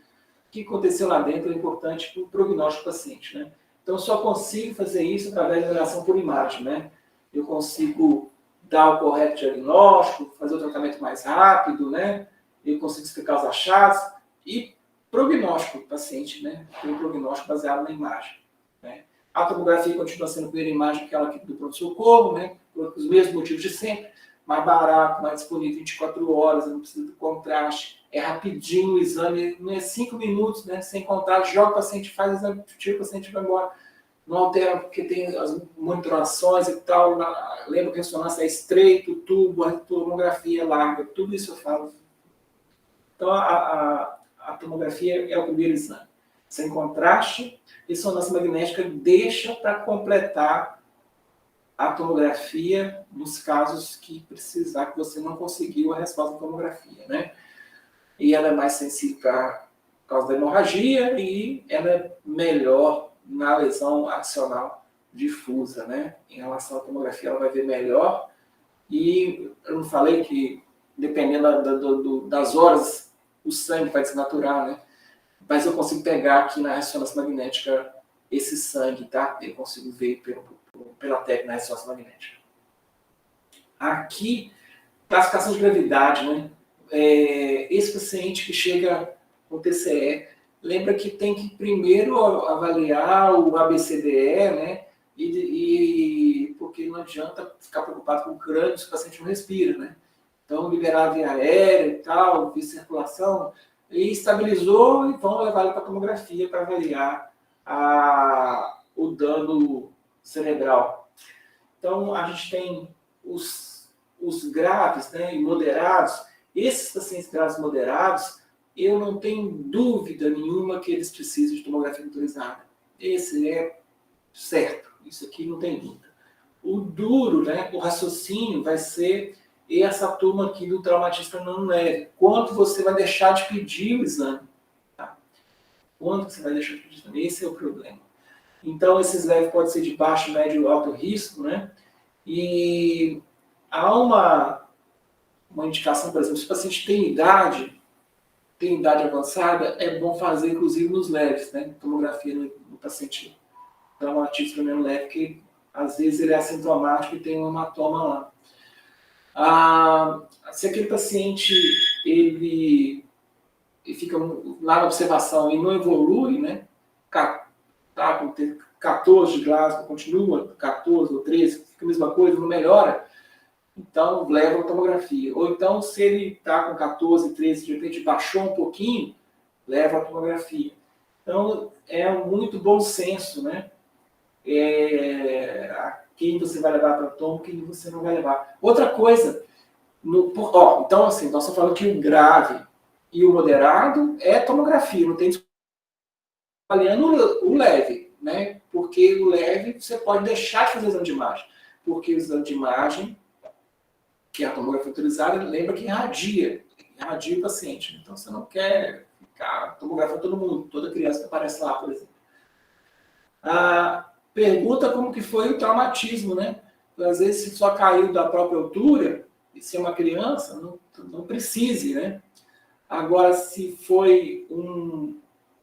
que aconteceu lá dentro é importante para o prognóstico do paciente, né? Então, eu só consigo fazer isso através da avaliação por imagem, né? Eu consigo dar o correto diagnóstico, fazer o tratamento mais rápido, né? Eu consigo explicar os achados e prognóstico do paciente, né? Tem um prognóstico baseado na imagem, né? A tomografia continua sendo a primeira imagem, aquela do pronto-socorro, né? Por os mesmos motivos de sempre. Mais barato, mais disponível 24 horas, não precisa do contraste. É rapidinho o exame, não é 5 minutos, né? Sem contraste, joga o paciente, faz o exame, tira o paciente e vai embora. Não altera, porque tem as monitorações e tal. Lembra que a ressonância é estreito, o tubo, a tomografia é larga, tudo isso eu falo. Então, a tomografia é o primeiro exame. Sem contraste, ressonância magnética deixa para completar a tomografia nos casos que precisar, que você não conseguiu a resposta da tomografia, né? E ela é mais sensível por causa da hemorragia e ela é melhor na lesão adicional difusa, né? Em relação à tomografia, ela vai ver melhor. E eu não falei que, dependendo das horas, o sangue vai desnaturar, né? Mas eu consigo pegar aqui na ressonância magnética esse sangue, tá? Eu consigo ver pela técnica da ressonância magnética. Aqui, classificação de gravidade, né? Esse paciente que chega com TCE, lembra que tem que primeiro avaliar o ABCDE, né? Porque não adianta ficar preocupado com o crânio se o paciente não respira, né? Então, liberar a via aérea e tal, via circulação, e estabilizou, então levar ele para a tomografia para avaliar o dano cerebral. Então, a gente tem os graves, né, e moderados. Esses pacientes graves e moderados, eu não tenho dúvida nenhuma que eles precisam de tomografia motorizada. Esse é certo, isso aqui não tem dúvida. O duro, né, o raciocínio vai ser essa turma aqui do traumatista não leve. Quanto você vai deixar de pedir o exame? Tá? Quanto você vai deixar de pedir o exame? Esse é o problema. Então, esses leves podem ser de baixo, médio e alto risco, né? E há uma indicação, por exemplo, se o paciente tem idade avançada, é bom fazer, inclusive, nos leves, né? Tomografia no paciente traumatista não leve, que às vezes ele é assintomático e tem um hematoma lá. Se aquele paciente ele fica lá na observação e não evolui, né? Tá com 14 de Glasgow, continua 14 ou 13, fica a mesma coisa, não melhora, então leva a tomografia. Ou então, se ele está com 14, 13, de repente baixou um pouquinho, leva a tomografia. Então, é muito bom senso, né? Quem você vai levar para tomo, quem você não vai levar. Outra coisa, então assim, nós estamos falando que o grave e o moderado é tomografia, não tem avaliando o leve, né? Porque o leve você pode deixar de fazer o exame de imagem, porque o exame de imagem, que é a tomografia autorizada, lembra que irradia o paciente. Então você não quer ficar tomografando todo mundo, toda criança que aparece lá, por exemplo. Pergunta como que foi o traumatismo, né? Às vezes, se só caiu da própria altura, e se é uma criança, não precise, né? Agora, se foi um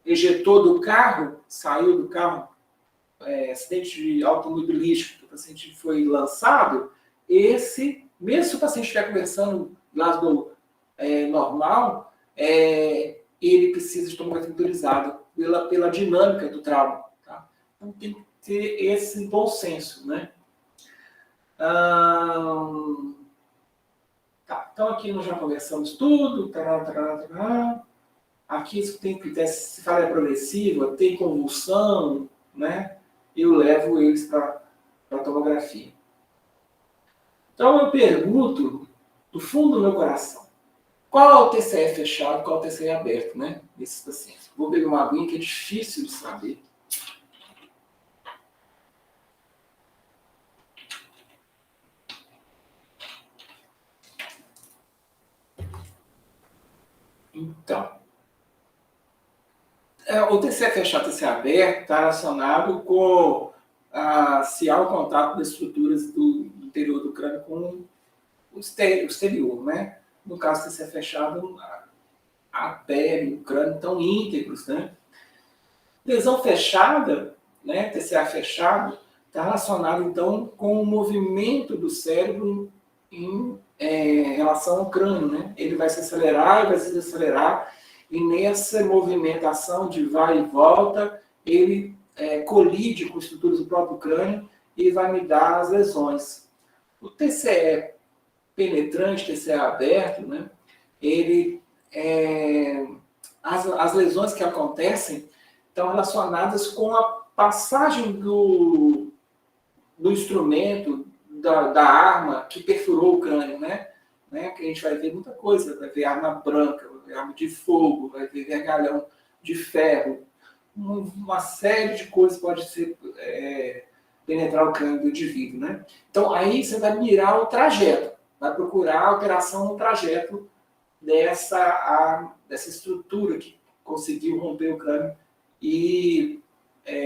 ejetor do carro, saiu do carro, acidente automobilístico, o paciente foi lançado, mesmo se o paciente estiver conversando Glasgow normal, ele precisa de tomografia motorizada pela dinâmica do trauma. Tá? Então, tem que ter esse bom senso, né? Então, aqui nós já conversamos tudo. Aqui se fala progressiva, tem convulsão, né? Eu levo eles para a tomografia. Então, eu pergunto, do fundo do meu coração, qual é o TCE fechado, qual é o TCE aberto, né? Desses pacientes. Vou beber uma aguinha que é difícil de saber. Então, o TCE fechado, o TCE aberto está relacionado com se há o contato das estruturas do interior do crânio com o exterior, né? No caso do TCE fechado, a pele e o crânio estão íntegros, né? Lesão fechada, né? TCA fechado, está relacionado, então, com o movimento do cérebro em relação ao crânio, né? Ele vai se acelerar e vai se desacelerar, e nessa movimentação de vai e volta, ele colide com estruturas do próprio crânio e vai me dar as lesões. O TCE penetrante, TCE aberto, né? Ele, as lesões que acontecem estão relacionadas com a passagem do instrumento, da arma que perfurou o crânio, né? Que a gente vai ver muita coisa, vai ver arma branca, vai ver arma de fogo, vai ver vergalhão de ferro, uma série de coisas pode ser penetrar o crânio do indivíduo, né? Então aí você vai mirar o trajeto, vai procurar a alteração no trajeto dessa estrutura que conseguiu romper o crânio e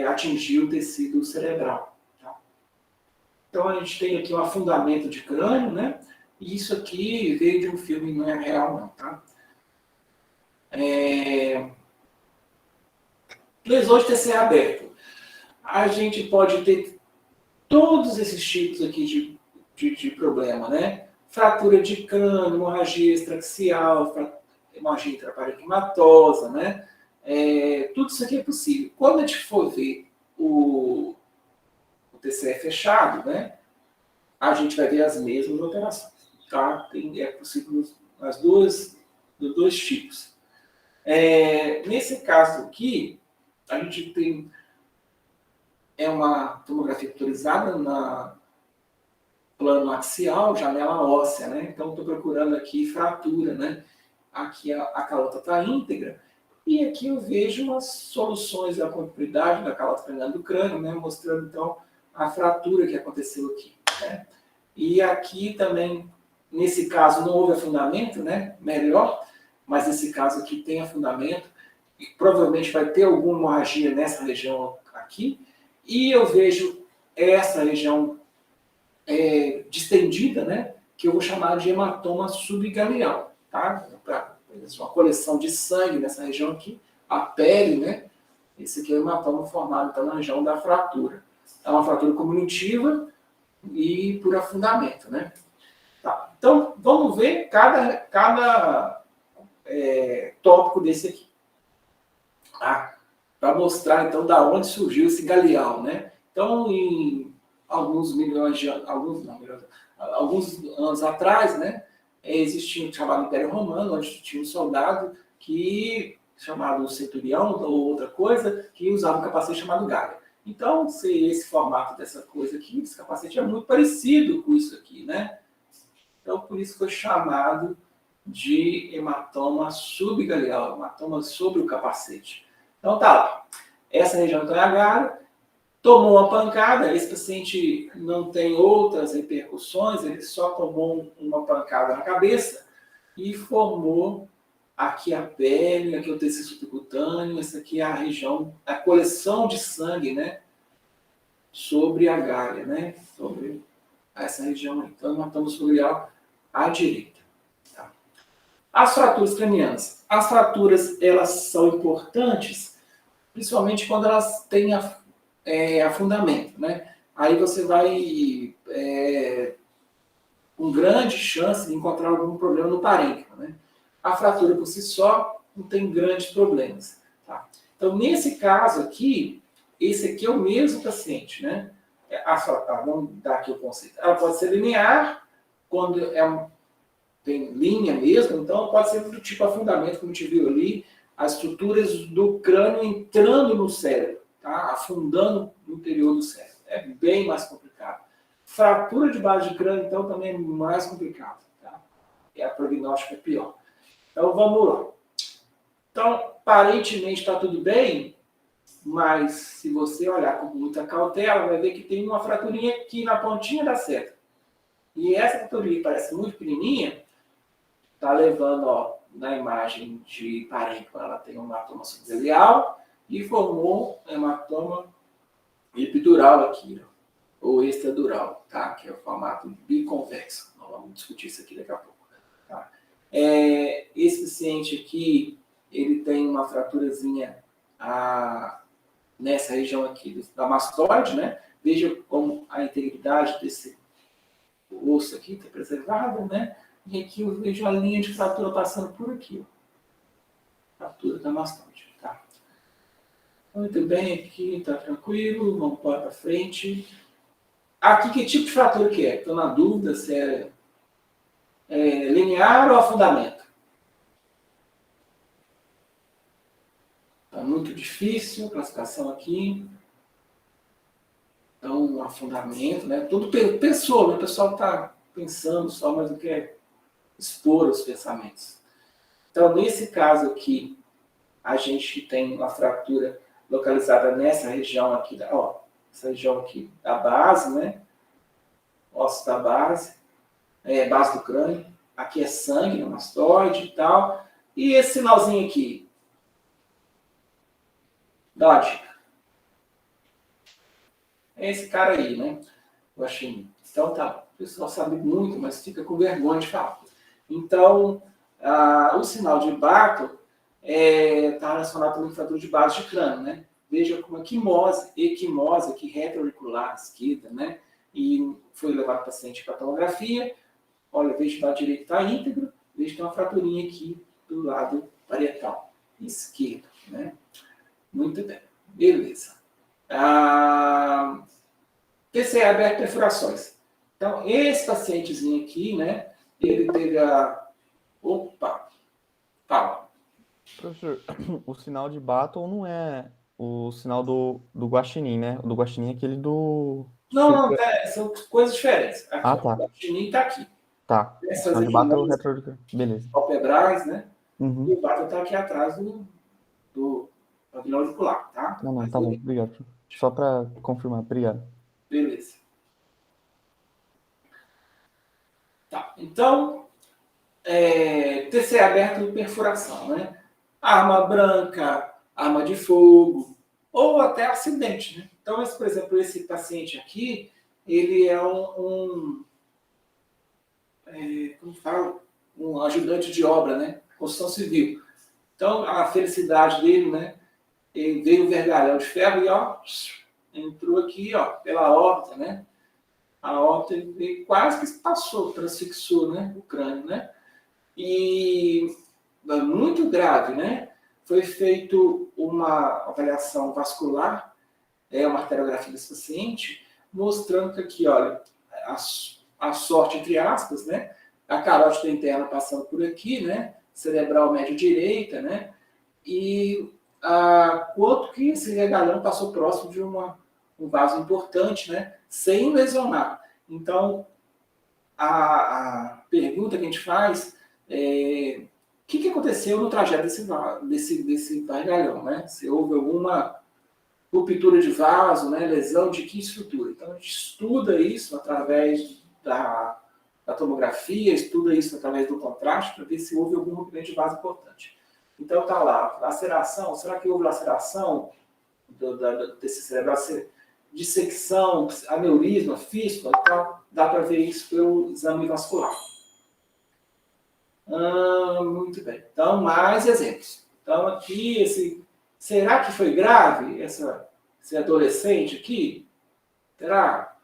atingir o tecido cerebral. Tá? Então, a gente tem aqui um afundamento de crânio, né? E isso aqui veio de um filme, não é real, não, tá? Lesões de TCA aberto. A gente pode ter todos esses tipos aqui de problema, né? Fratura de crânio, hemorragia extraxial, hemorragia intraparenquimatosa, né? Tudo isso aqui é possível. Quando a gente for ver o TCE fechado, né? A gente vai ver as mesmas alterações, tá? É possível dos dois tipos. Nesse caso aqui, a gente tem uma tomografia autorizada na plano axial, janela óssea, né? Então, estou procurando aqui fratura, né? Aqui a calota está íntegra. E aqui eu vejo as soluções da comprimidade da calota craniana do crânio, né? Mostrando, então, a fratura que aconteceu aqui, né? E aqui também, nesse caso, não houve afundamento, né? Melhor, mas nesse caso aqui tem afundamento. E provavelmente vai ter alguma hemorragia nessa região aqui. E eu vejo essa região distendida, né, que eu vou chamar de hematoma subgaleal, tá? Uma coleção de sangue nessa região aqui, a pele, né? Esse aqui é o hematoma formado então, na região da fratura. É uma fratura comunitiva e por afundamento, né? Tá. Então, vamos ver cada tópico desse aqui. Tá? Para mostrar, então, da onde surgiu esse galeal, né? Então, em alguns milhões de anos, alguns anos atrás, né, existia um chamado Império Romano, onde tinha um soldado chamado centurião ou outra coisa, que usava um capacete chamado galha. Então, se esse formato dessa coisa aqui, esse capacete é muito parecido com isso aqui, né? Então, por isso foi chamado de hematoma subgaleal, hematoma sobre o capacete. Então, tá lá. Essa região então é a galha. Tomou uma pancada, esse paciente não tem outras repercussões, ele só tomou uma pancada na cabeça e formou aqui a pele, aqui o tecido subcutâneo, essa aqui é a região, a coleção de sangue, né? Sobre a galha, né? Sobre essa região. Então, matamos subgaleal à direita. Tá? As fraturas cranianas. As fraturas, elas são importantes, principalmente quando elas têm afundamento, né? Aí você vai com grande chance de encontrar algum problema no parênquima, né? A fratura por si só não tem grandes problemas, tá? Então, nesse caso aqui, esse aqui é o mesmo paciente, né? Vamos dar aqui o conceito. Ela pode ser linear, quando tem linha mesmo, então pode ser do tipo afundamento, como a gente viu ali, as estruturas do crânio entrando no cérebro, tá? Afundando no interior do cérebro. É bem mais complicado. Fratura de base de crânio, então, também é mais complicado. Tá? A prognóstica é pior. Então, vamos lá. Então, aparentemente está tudo bem, mas se você olhar com muita cautela, vai ver que tem uma fraturinha aqui na pontinha da seta. E essa fraturinha parece muito pequenininha, está levando, ó, na imagem de parênquima, ela tem um hematoma subgaleal e formou um hematoma epidural aqui, ó, ou extradural, tá? Que é o formato biconvexo. Nós vamos discutir isso aqui daqui a pouco. Tá? Esse paciente aqui, ele tem uma fraturazinha nessa região aqui da mastoide, né? Veja como a integridade desse osso aqui está preservada, né? E aqui eu vejo a linha de fratura passando por aqui, ó. Fratura da mastoide, tá? Muito bem, aqui tá tranquilo, vamos para frente. Aqui, que tipo de fratura que é? Estou na dúvida se é linear ou afundamento. Está muito difícil a classificação aqui. Então, um afundamento, né? Tudo pessoa, né? O pessoal está pensando só, mas não quer expor os pensamentos. Então, nesse caso aqui, a gente tem uma fratura localizada nessa região aqui, essa região aqui da base, né? Osso da base, base do crânio. Aqui é sangue, no mastoide e tal. E esse sinalzinho aqui? Dá uma dica. É esse cara aí, né? Guaxinim. Então, tá, o pessoal sabe muito, mas fica com vergonha de falar. Então, o sinal de Barton está relacionado também com fratura de base de crânio, né? Veja como a equimose aqui retroauricular esquerda, né? E foi levado o paciente para a tomografia. Olha, veja que o lado direito está íntegro, veja que tem uma fraturinha aqui do lado parietal esquerdo, né? Muito bem, beleza. PCA aberto perfurações. Então, esse pacientezinho aqui, né? Ele teve a... Opa! Fala. Professor, o sinal de Barton não é o sinal do guaxinim, né? O do guaxinim é aquele do... Não, são coisas diferentes. Aqui, Ah, ó, tá. o guaxinim está aqui. Tá. O Essas sinal de Barton é o equimoses retroauricular. Beleza. palpebrais, né? E Uhum. o Barton está aqui atrás do pavilhão auricular, tá? Não, Mais tá bom. direito. Obrigado. Só para confirmar. Obrigado. Beleza. Tá, então, TC aberto de perfuração, né? Arma branca, arma de fogo, ou até acidente, né? Então, por exemplo, esse paciente aqui, ele é como fala? Um ajudante de obra, né? Construção civil. Então, a felicidade dele, né? Ele veio o vergalhão de ferro e, ó, entrou aqui, ó, pela órbita, né? A órbita ele quase que passou, transfixou, né? O crânio, né? E muito grave, né? Foi feito uma avaliação vascular, uma arteriografia desse paciente, mostrando que aqui, olha, a sorte, entre aspas, né? A carótida interna passando por aqui, né? Cerebral médio direita, né? E quanto que esse regalhão passou próximo de um vaso importante, né? Sem lesionar. Então, a pergunta que a gente faz é o que aconteceu no trajeto desse regalhão, né? Se houve alguma ruptura de vaso, né? Lesão de que estrutura. Então, a gente estuda isso através da tomografia, estuda isso através do contraste para ver se houve algum rompimento de vaso importante. Então, tá lá, laceração, será que houve laceração do tecido cerebral, dissecção, aneurisma, fístula, então dá para ver isso pelo exame vascular. Muito bem. Então, mais exemplos. Então, aqui, será que foi grave esse adolescente aqui? Será?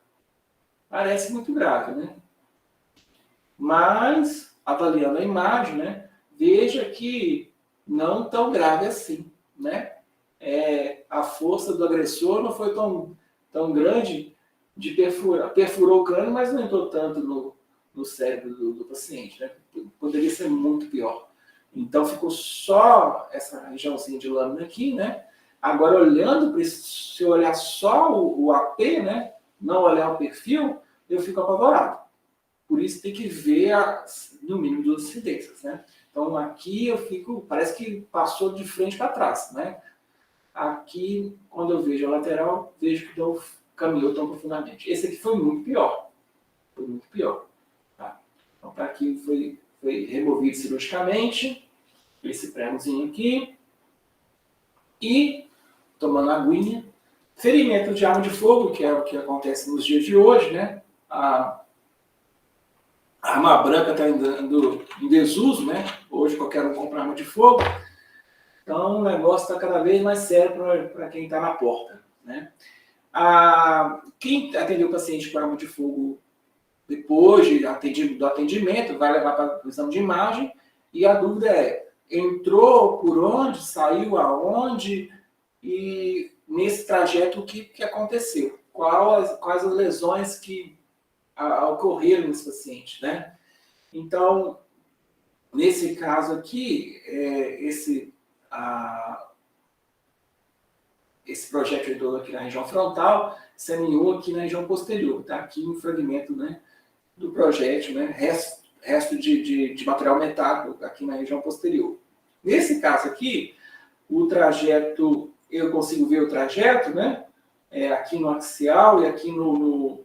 Parece muito grave, né? Mas, avaliando a imagem, né, veja que não tão grave assim, né? A força do agressor não foi tão grande de perfurou o crânio, mas não entrou tanto no cérebro do paciente, né? Poderia ser muito pior. Então ficou só essa regiãozinha de lâmina aqui, né? Agora olhando para isso, se eu olhar só o AP, né? Não olhar o perfil, eu fico apavorado. Por isso tem que ver no mínimo 2 incidências, né? Então aqui eu fico, parece que passou de frente para trás, né? Aqui, quando eu vejo a lateral, vejo que não caminhou tão profundamente. Esse aqui foi muito pior. Foi muito pior. Tá? Então, para aqui foi removido cirurgicamente, esse prêmiozinho aqui. E, tomando aguinha, ferimento de arma de fogo, que é o que acontece nos dias de hoje, né? A arma branca está andando em desuso, né? Hoje qualquer um compra arma de fogo. Então, o negócio está cada vez mais sério para quem está na porta, né? Quem atendeu o paciente com arma de fogo depois do atendimento vai levar para o exame de imagem e a dúvida entrou por onde, saiu aonde e nesse trajeto o que aconteceu? Quais as lesões que ocorreram nesse paciente, né? Então, nesse caso aqui, esse projétil aqui na região frontal, semeou aqui na região posterior. Está aqui um fragmento, né, do projétil, né, resto de material metálico aqui na região posterior. Nesse caso aqui, o trajeto, eu consigo ver o trajeto, né, aqui no axial e aqui no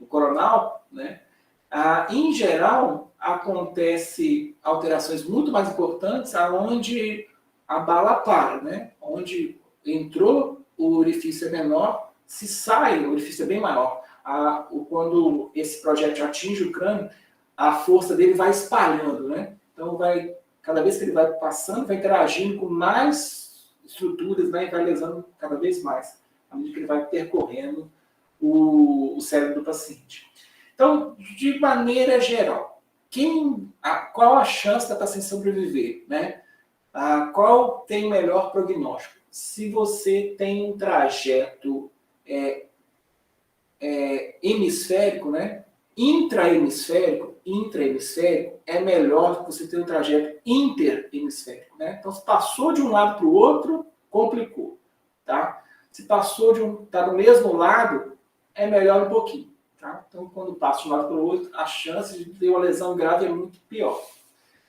coronal, né. Em geral, acontece alterações muito mais importantes aonde a bala para, né? Onde entrou, o orifício é menor, Se sai, o orifício é bem maior. Quando esse projétil atinge o crânio, a força dele vai espalhando, né? Então, cada vez que ele vai passando, vai interagindo com mais estruturas, vai lesando cada vez mais, à medida que ele vai percorrendo o cérebro do paciente. Então, de maneira geral, qual a chance da paciente sobreviver, né? Qual tem o melhor prognóstico? Se você tem um trajeto hemisférico, né? Intrahemisférico é melhor do que você ter um trajeto interhemisférico, né? Então, se passou de um lado para o outro, complicou, tá? Se passou tá do mesmo lado, é melhor um pouquinho, tá? Então, quando passa de um lado para o outro, a chance de ter uma lesão grave é muito pior.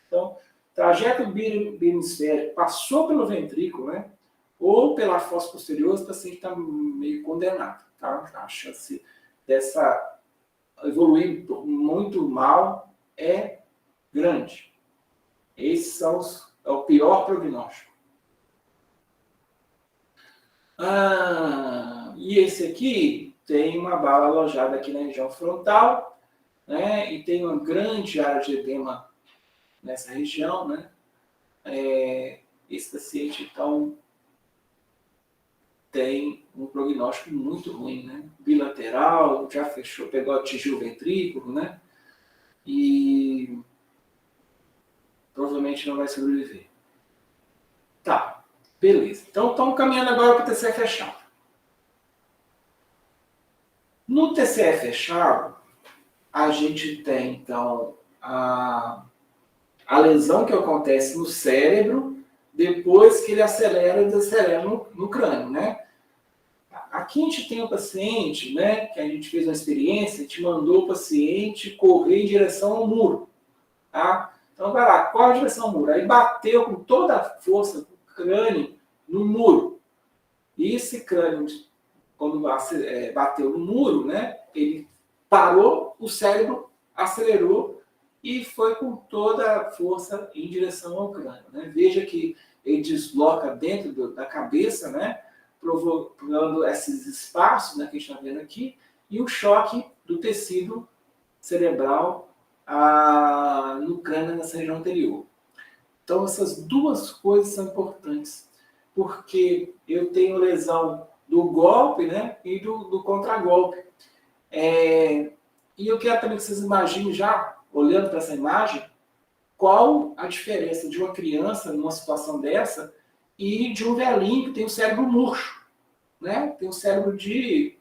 Então, trajeto bihemisférico passou pelo ventrículo, né? Ou pela fossa posterior, o paciente está meio condenado, tá? A chance dessa evoluir muito mal é grande. Esses é o pior prognóstico. E esse aqui tem uma bala alojada aqui na região frontal, né? E tem uma grande área de edema nessa região, né? Esse paciente, então, tem um prognóstico muito ruim, né? Bilateral, já fechou, atingiu o ventrículo, né? E provavelmente não vai sobreviver. Tá, beleza. Então, estamos caminhando agora para o TCE fechado. No TCE fechado, a gente tem, então, a lesão que acontece no cérebro depois que ele acelera e desacelera no crânio, né? Aqui a gente tem um paciente, né, que a gente fez uma experiência, a gente mandou o paciente correr em direção ao muro, tá? Então, vai lá, qual a direção ao muro? Aí bateu com toda a força do crânio no muro. E esse crânio, quando bateu no muro, né, ele parou, o cérebro acelerou e foi com toda a força em direção ao crânio, né? Veja que ele desloca dentro da cabeça, né, provocando esses espaços, né, que a gente está vendo aqui, e o choque do tecido cerebral no crânio nessa região anterior. Então, essas duas coisas são importantes, porque eu tenho lesão do golpe, né, e do contragolpe. E eu quero também que vocês imaginem já, olhando para essa imagem, qual a diferença de uma criança numa situação dessa e de um velhinho que tem o cérebro murcho, né? Tem o cérebro de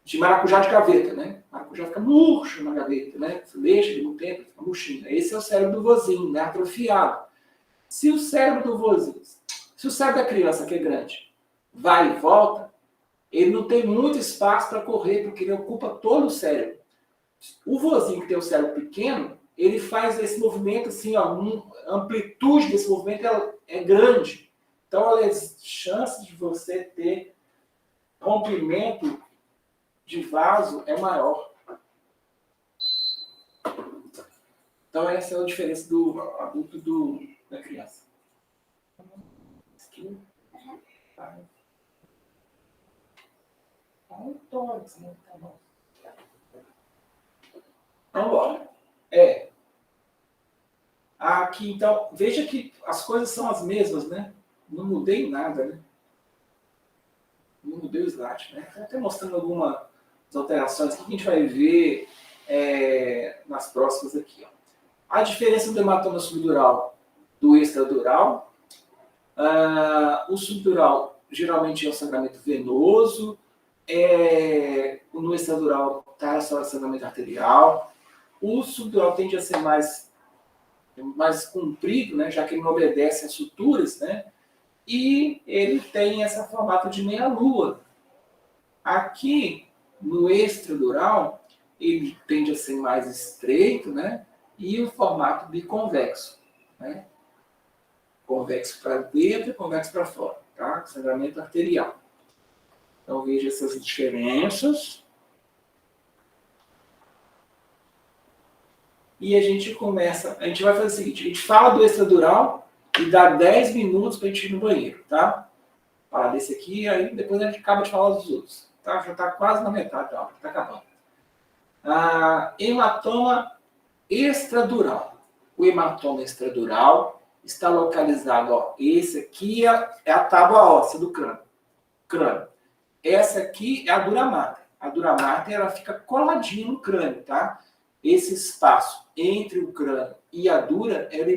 de maracujá de gaveta, né? O maracujá fica murcho na gaveta, né? Você deixa ele no tempo, fica murchinho. Esse é o cérebro do vozinho, né? Atrofiado. Se o cérebro da criança, que é grande, vai e volta, ele não tem muito espaço para correr, porque ele ocupa todo o cérebro. O vozinho que tem o cérebro pequeno, ele faz esse movimento assim, ó, a amplitude desse movimento é grande. Então, as chances de você ter rompimento de vaso é maior. Então, essa é a diferença do adulto da criança. Aqui. Então, bora. Aqui, então, veja que as coisas são as mesmas, né? Não mudei nada, né? Não mudei o slide, né? Estou até mostrando algumas alterações que a gente vai ver nas próximas aqui. Ó. A diferença do hematoma subdural do extradural. O subdural geralmente é um sangramento venoso. No extradural está só sangramento arterial. O subdural tende a ser mais comprido, né, já que ele não obedece às suturas, né, e ele tem esse formato de meia-lua. Aqui, no extradural, ele tende a ser mais estreito, né, e o formato biconvexo, né, convexo para dentro e convexo para fora, tá? Sangramento arterial. Então, veja essas diferenças. E a gente vai fazer o seguinte, a gente fala do extradural e dá 10 minutos para a gente ir no banheiro, tá? falar desse aqui, aí depois a gente acaba de falar dos outros. Tá? Já está quase na metade da aula, está acabando. Hematoma extradural. O hematoma extradural está localizado, ó, esse aqui é a tábua óssea do crânio. Essa aqui é a dura mater. A dura mater, ela fica coladinha no crânio, tá? Esse espaço entre o crânio e a dura, ele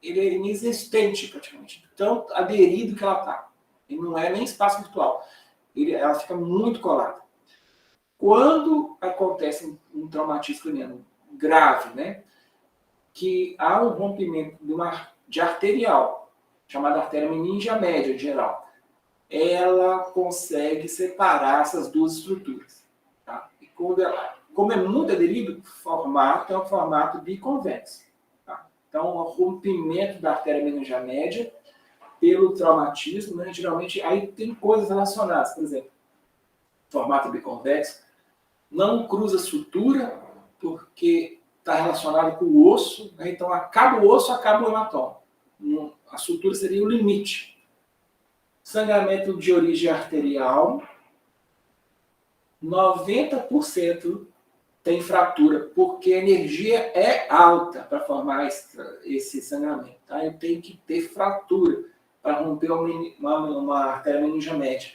é inexistente praticamente. Tão aderido que ela está. Ele não é nem espaço virtual. Ela fica muito colada. Quando acontece um traumatismo craniano grave, né, que há um rompimento de arterial, chamada artéria meningea média em geral, ela consegue separar essas duas estruturas. Tá? E como é muito aderido, o formato é um formato biconvexo. Tá? Então, o rompimento da artéria meningea média pelo traumatismo, né, geralmente aí tem coisas relacionadas, por exemplo, formato biconvexo, não cruza sutura, porque está relacionado com o osso, né? Então acaba o osso, acaba o hematoma. A sutura seria o limite. Sangramento de origem arterial, 90% tem fratura, porque a energia é alta para formar esse sangramento. Tá? Eu tenho que ter fratura para romper uma artéria meningea média.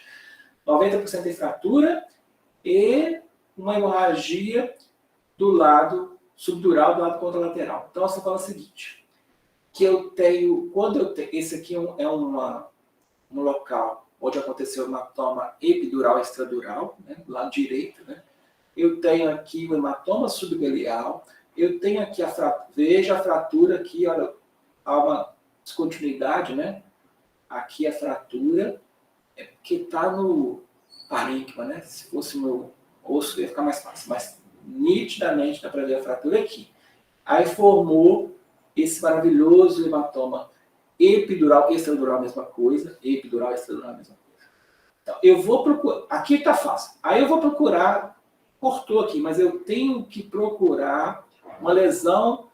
90% tem fratura e uma hemorragia do lado subdural, do lado contralateral. Então, você fala o seguinte, que eu tenho, esse aqui é um local onde aconteceu uma hematoma epidural extradural, né, do lado direito, né? Eu tenho aqui o hematoma subgaleal, eu tenho aqui veja a fratura aqui, olha, há uma descontinuidade, né? Aqui a fratura, é porque está no parênquima, né? Se fosse meu osso, ia ficar mais fácil, mas nitidamente dá para ver a fratura aqui. Aí formou esse maravilhoso hematoma epidural, extradural, a mesma coisa, epidural, extradural, a mesma coisa. Então, eu vou procurar, aqui está fácil, aí eu vou procurar, cortou aqui, mas eu tenho que procurar uma lesão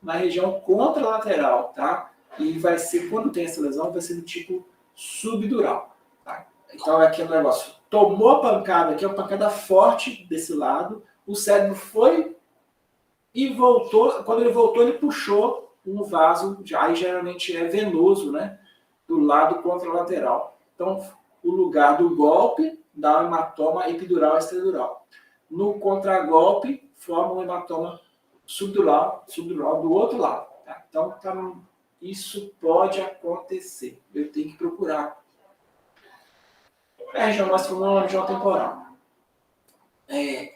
na região contralateral, tá? E vai ser, quando tem essa lesão, vai ser do tipo subdural, tá? Então é aquele negócio, tomou a pancada aqui, é uma pancada forte desse lado, o cérebro foi e voltou, quando ele voltou, ele puxou um vaso, aí geralmente é venoso, né? Do lado contralateral. Então, o lugar do golpe dá um hematoma epidural extradural. No contragolpe, forma um hematoma subdural do outro lado. Tá? Então, isso pode acontecer. Eu tenho que procurar. A região mais comum é a região temporal.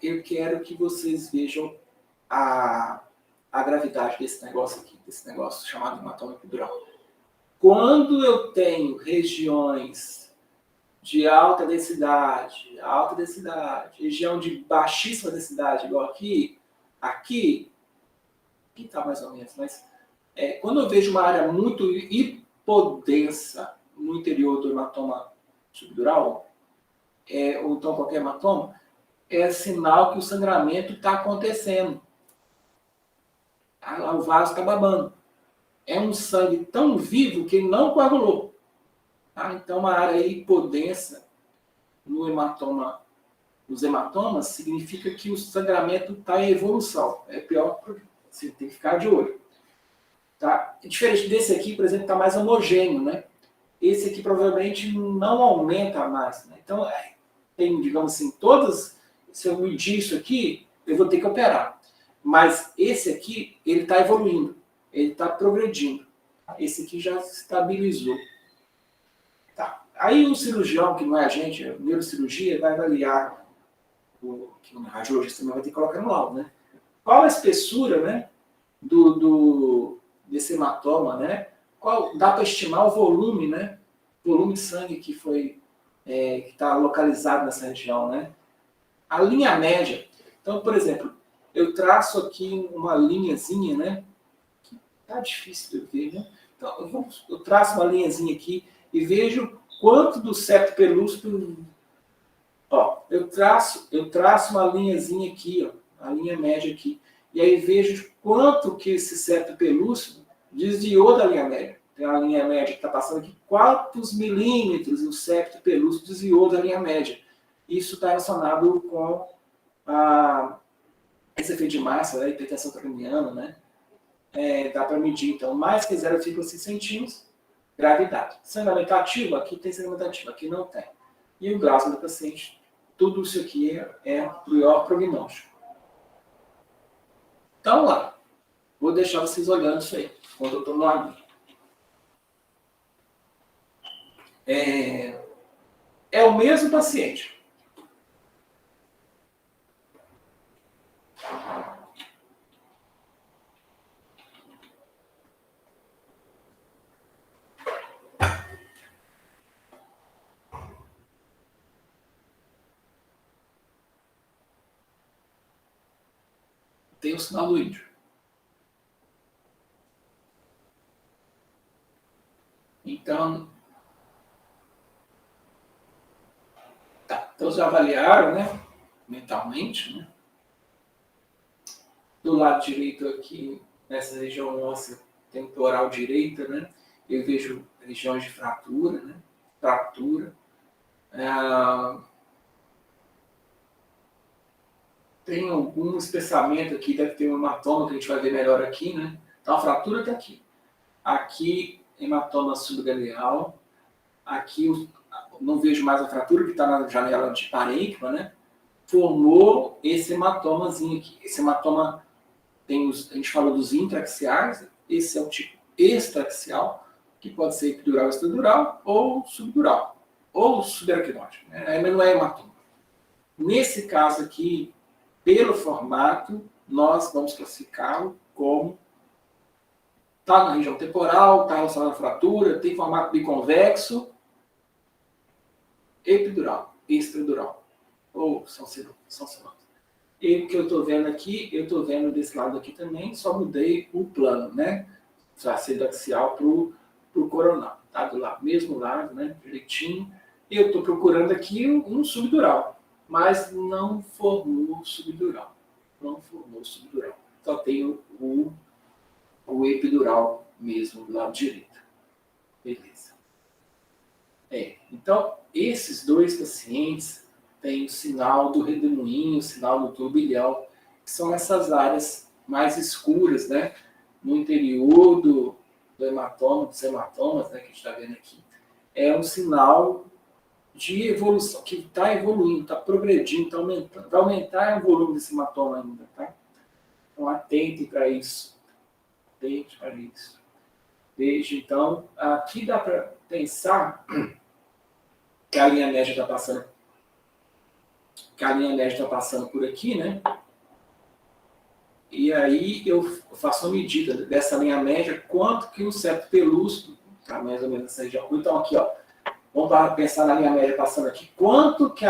Eu quero que vocês vejam a gravidade desse negócio aqui, desse negócio chamado hematoma epidural. Quando eu tenho regiões de alta densidade, região de baixíssima densidade, igual aqui está mais ou menos, mas quando eu vejo uma área muito hipodensa no interior do hematoma subdural, ou então qualquer hematoma, é sinal que o sangramento está acontecendo. O vaso está babando. É um sangue tão vivo que ele não coagulou. Tá? Então, uma área hipodensa nos hematomas significa que o sangramento está em evolução. É pior, você tem que ficar de olho. Tá? Diferente desse aqui, por exemplo, está mais homogêneo, né? Esse aqui provavelmente não aumenta mais. Né? Então, tem, digamos assim, se eu medir isso aqui, eu vou ter que operar. Mas esse aqui, ele está evoluindo, ele está progredindo. Esse aqui já estabilizou. Tá. Aí o cirurgião, que não é a gente, a neurocirurgia, vai avaliar, que o radiologista também vai ter que colocar no laudo, né? Qual a espessura, né, desse hematoma, né? Dá para estimar o volume, né? Volume de sangue que está localizado nessa região, né? A linha média. Então, por exemplo, eu traço aqui uma linhazinha, né? Que tá difícil de ver, né? Então, eu traço uma linhazinha aqui e vejo quanto do septo pelúcido. Ó, eu traço uma linhazinha aqui, ó, a linha média aqui. E aí vejo quanto que esse septo pelúcido desviou da linha média. tem a linha média que está passando aqui, quantos milímetros o septo pelúcido desviou da linha média. Isso está relacionado com esse efeito de massa, a hipertensão craniana, né? Dá para medir. Então, mais que 0,5 centímetros, gravidade. Sangramento ativo, aqui tem sangramento ativo, aqui não tem. E o glasma do paciente, tudo isso aqui é pior prognóstico. Então, lá, vou deixar vocês olhando isso aí, quando eu estou no aguinho. É o mesmo paciente. Tem o sinal do índio. Então, tá. Então, já avaliaram, né? Mentalmente, né? Do lado direito aqui, nessa região óssea, temporal direita, né? Eu vejo regiões de fratura, né? Fratura. Tem algum espessamento aqui, deve ter um hematoma que a gente vai ver melhor aqui, né? Então a fratura está aqui. Aqui, hematoma subgaleal. Aqui, não vejo mais a fratura, que está na janela de parênquima, né? Formou esse hematomazinho aqui. Esse hematoma, a gente falou dos intraaxiais, esse é o tipo extraaxial, que pode ser epidural, extradural, ou subdural, ou subaracnóide, né? Mas não é hematoma. Nesse caso aqui, pelo formato, nós vamos classificá-lo como está na região temporal, está relacionado à fratura, tem formato biconvexo, epidural, extradural, ou são sinônimos. E o que eu estou vendo aqui, eu estou vendo desse lado aqui também, só mudei o plano, né? Tracedo axial para o coronal, tá? Do lado, mesmo lado, né? Direitinho. E eu estou procurando aqui um subdural, mas não formou subdural. Não formou subdural. Só tem o epidural mesmo do lado direito. Beleza. Então, esses dois pacientes têm o sinal do redemoinho, o sinal do turbilhão, que são essas áreas mais escuras, né? No interior do hematoma, dos hematomas, né, que a gente está vendo aqui. É um sinal de evolução, que está evoluindo, está progredindo, está aumentando. Vai aumentar o volume desse hematoma ainda, tá? Então, atente para isso. Atente para isso. Veja, então, aqui dá para pensar que a linha média está passando, por aqui, né? E aí eu faço uma medida dessa linha média, quanto que o septo pelúcido, tá mais ou menos nessa região. Então, aqui, ó, vamos pensar na linha média passando aqui, quanto que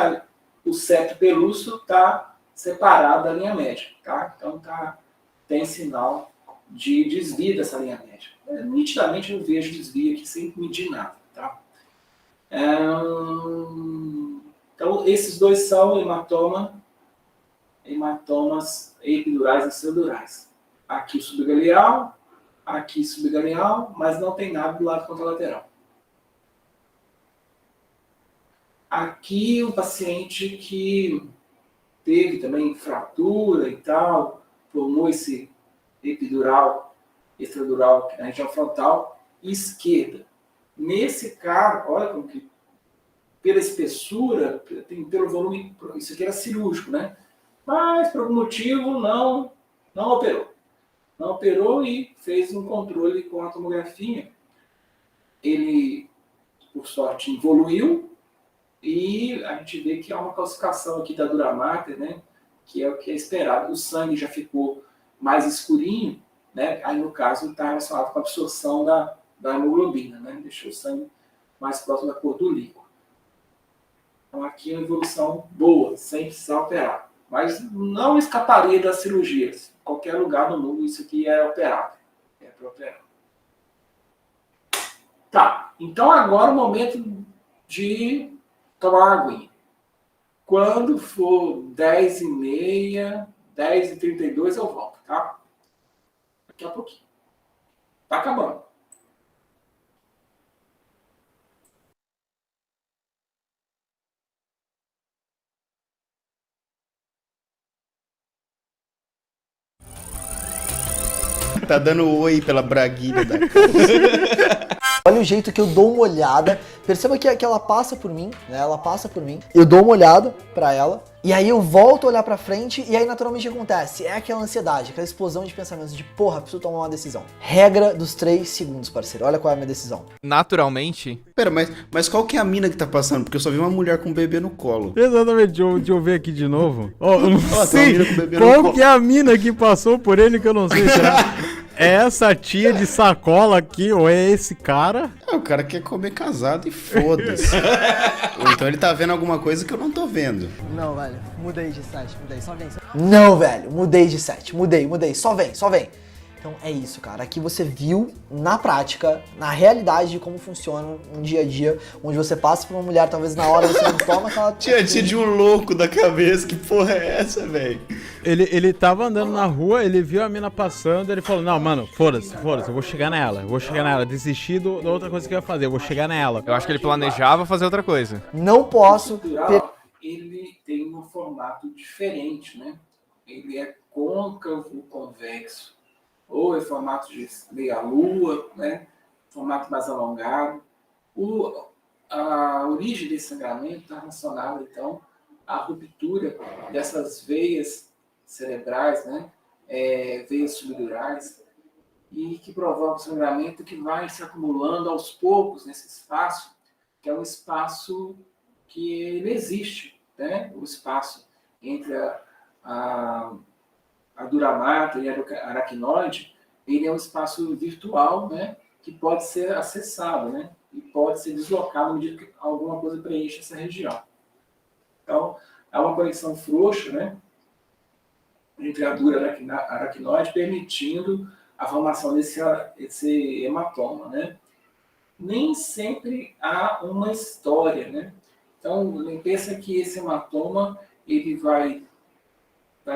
o septo pelúcido está separado da linha média, tá? Então, tem sinal de desvio dessa linha média. Nitidamente eu vejo desvio aqui sem medir nada, tá? Então, esses dois são hematomas epidurais e extradurais. Aqui subgaleal, mas não tem nada do lado contralateral. Aqui um paciente que teve também fratura e tal, formou esse epidural, extradural na região frontal esquerda. Nesse cara, olha como que, pela espessura, pelo volume, isso aqui era cirúrgico, né? Mas, por algum motivo, não operou. Não operou e fez um controle com a tomografia. Ele, por sorte, evoluiu e a gente vê que há uma calcificação aqui da dura mater, né? Que é o que é esperado. O sangue já ficou mais escurinho, né? Aí, no caso, está relacionado com a absorção da hemoglobina, né? Deixou o sangue mais próximo da cor do líquido. Então, aqui é uma evolução boa, sem precisar operar. Mas não escaparia das cirurgias. Em qualquer lugar do mundo, isso aqui é operável. É para operar. Tá, então agora é o momento de tomar uma aguinha. Quando for 10h30, 10h32, eu volto, tá? Daqui a pouquinho. Tá acabando. Tá dando oi pela braguilha da calça. Olha o jeito que eu dou uma olhada. Perceba que ela passa por mim, né? Ela passa por mim. Eu dou uma olhada pra ela. E aí eu volto a olhar pra frente. E aí naturalmente o que acontece? É aquela ansiedade, aquela explosão de pensamentos de porra, preciso tomar uma decisão. Regra dos 3 segundos, parceiro. Olha qual é a minha decisão. Naturalmente. Pera, mas qual que é a mina que tá passando? Porque eu só vi uma mulher com um bebê no colo. Exatamente, deixa eu ver aqui de novo. Ó, eu não Ó, tem uma sei mina com bebê no qual colo. que é a mina que passou por ele que eu não sei. Será? É essa tia de sacola aqui ou é esse cara? O cara quer comer casado e foda-se. Ou então ele tá vendo alguma coisa que eu não tô vendo. Não, velho. Mudei de set. Mudei. Só vem. Não, velho. Mudei de set. Mudei. Só vem. Então é isso, cara. Aqui você viu na prática, na realidade de como funciona um dia a dia, onde você passa por uma mulher, talvez na hora você não toma aquela... Tia de um louco da cabeça, que porra é essa, velho? Ele tava andando na rua, ele viu a mina passando, ele falou, não, mano, foda-se, eu vou chegar nela. Desisti da outra coisa que eu ia fazer, eu vou chegar nela. Eu acho que ele planejava fazer outra coisa. Não posso... Estrutural, ele tem um formato diferente, né? Ele é côncavo convexo, ou é formato de meia-lua, né? Formato mais alongado. A origem desse sangramento está relacionada, então, à ruptura dessas veias cerebrais, né? Veias subdurais, e que provoca o sangramento que vai se acumulando aos poucos nesse espaço, que é um espaço que ele existe, né? O espaço entre a duramata e a aracnoide, ele é um espaço virtual, né? Que pode ser acessado, né? E pode ser deslocado à medida que alguma coisa preenche essa região. Então, há uma conexão frouxa, né? Entre a dura aracnoide, permitindo a formação desse hematoma, né? Nem sempre há uma história, né? Então, pensa que esse hematoma ele vai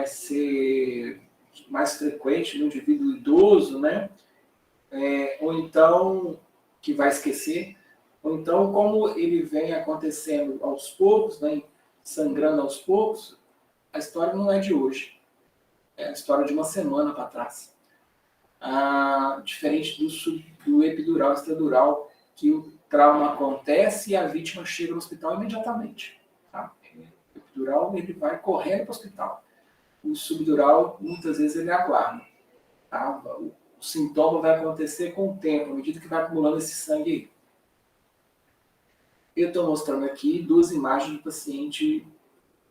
ser mais frequente no indivíduo idoso, né? Ou então, que vai esquecer, ou então, como ele vem acontecendo aos poucos, né? Sangrando aos poucos, a história não é de hoje. É a história de uma semana para trás. Diferente do epidural extradural, que o trauma acontece e a vítima chega no hospital imediatamente. Tá? O epidural ele vai correndo para o hospital. O subdural, muitas vezes, ele aguarda. Tá? O sintoma vai acontecer com o tempo, à medida que vai acumulando esse sangue aí. Eu estou mostrando aqui 2 imagens do paciente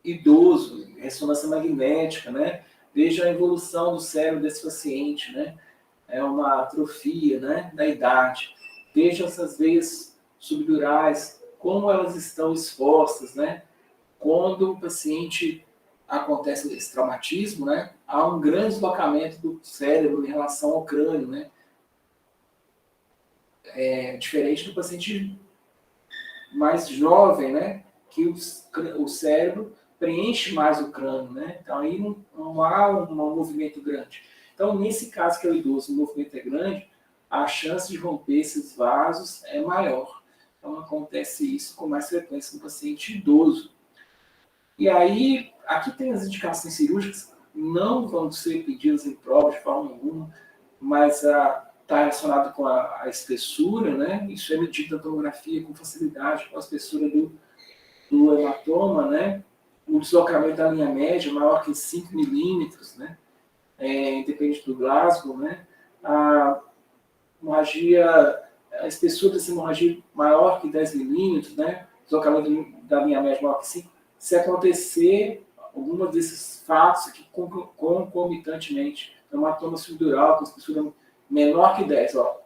idoso, ressonância magnética, né? Veja a evolução do cérebro desse paciente, né? É uma atrofia, né, da idade. Veja essas veias subdurais, como elas estão expostas, né? Quando o paciente acontece esse traumatismo, né, há um grande deslocamento do cérebro em relação ao crânio, né? Diferente do paciente mais jovem, né, que o cérebro preenche mais o crânio, né? Então aí não há um movimento grande. Então, nesse caso que é o idoso, o movimento é grande, a chance de romper esses vasos é maior. Então, acontece isso com mais frequência no paciente idoso. E aí, aqui tem as indicações cirúrgicas, não vão ser pedidas em prova de forma alguma, mas está relacionado com a espessura, né? Isso é medido na tomografia com facilidade, com a espessura do hematoma, né? O deslocamento da linha média maior que 5 milímetros, né? Independente do Glasgow, né? A espessura dessa hemorragia maior que 10 milímetros, né? Deslocamento da linha média maior que 5. Se acontecer alguma desses fatos aqui concomitantemente, hematoma subdural com espessura menor que 10, ó.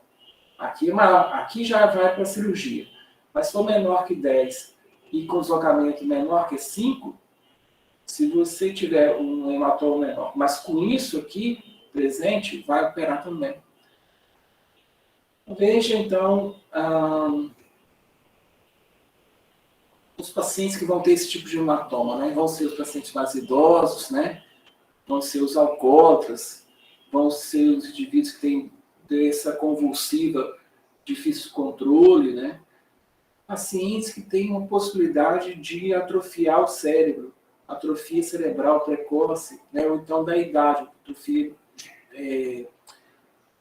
Aqui é maior, aqui já vai para a cirurgia. Mas se for menor que 10 e com deslocamento menor que 5, se você tiver um hematoma menor, mas com isso aqui presente, vai operar também. Veja, então, os pacientes que vão ter esse tipo de hematoma, né? Vão ser os pacientes mais idosos, né? Vão ser os alcoólatras, vão ser os indivíduos que têm doença convulsiva, difícil controle, né? Pacientes que têm uma possibilidade de atrofiar o cérebro, atrofia cerebral precoce, né? Ou então da idade, atrofia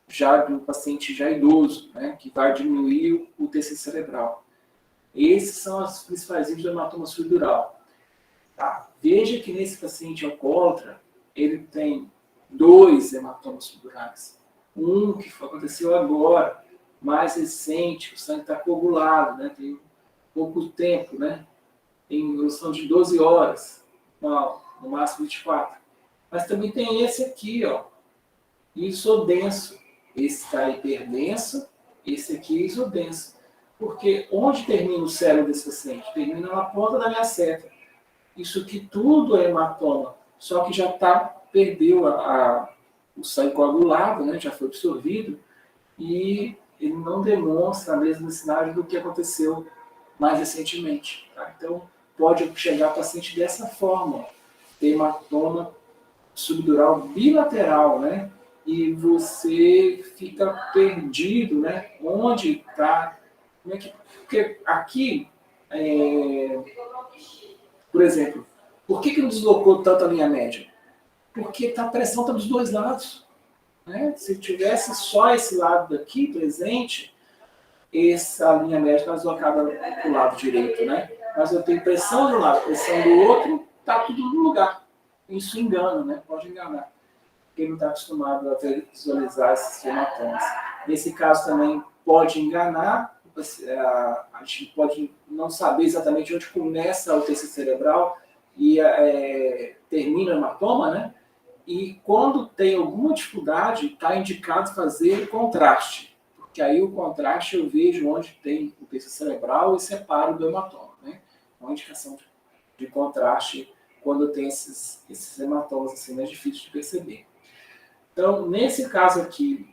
já do paciente já idoso, né, que vai diminuir o tecido cerebral. Esses são os principais riscos do hematoma subdural. Tá? Veja que nesse paciente alcoólatra, ele tem 2 hematomas subdurais. Um que aconteceu agora, mais recente, o sangue está coagulado, né? Tem pouco tempo, né? Tem duração de 12 horas, não, no máximo 24. Mas também tem esse aqui, ó, isodenso. Esse está hiperdenso, esse aqui é isodenso. Porque onde termina o cérebro desse paciente? Termina na ponta da minha seta. Isso aqui tudo é hematoma, só que já perdeu o sangue coagulado, né? Já foi absorvido, e ele não demonstra a mesma sinal do que aconteceu mais recentemente. Tá? Então, pode chegar paciente dessa forma, ter hematoma subdural bilateral, né? E você fica perdido, né? Onde está... Porque aqui, por exemplo, por que não deslocou tanto a linha média? Porque a pressão está dos dois lados. Né? Se tivesse só esse lado daqui presente, essa linha média está deslocada para o lado direito. Né? Mas eu tenho pressão de um lado, pressão do outro, está tudo no lugar. Isso engana, né? Pode enganar. Quem não está acostumado a visualizar esses hematomas. Nesse caso também pode enganar, a gente pode não saber exatamente onde começa o tecido cerebral e termina o hematoma, né? E quando tem alguma dificuldade, está indicado fazer contraste, porque aí o contraste eu vejo onde tem o tecido cerebral e separo do hematoma, né? Uma indicação de contraste quando tem esses hematomas assim, mais difíceis de perceber. Então, nesse caso aqui,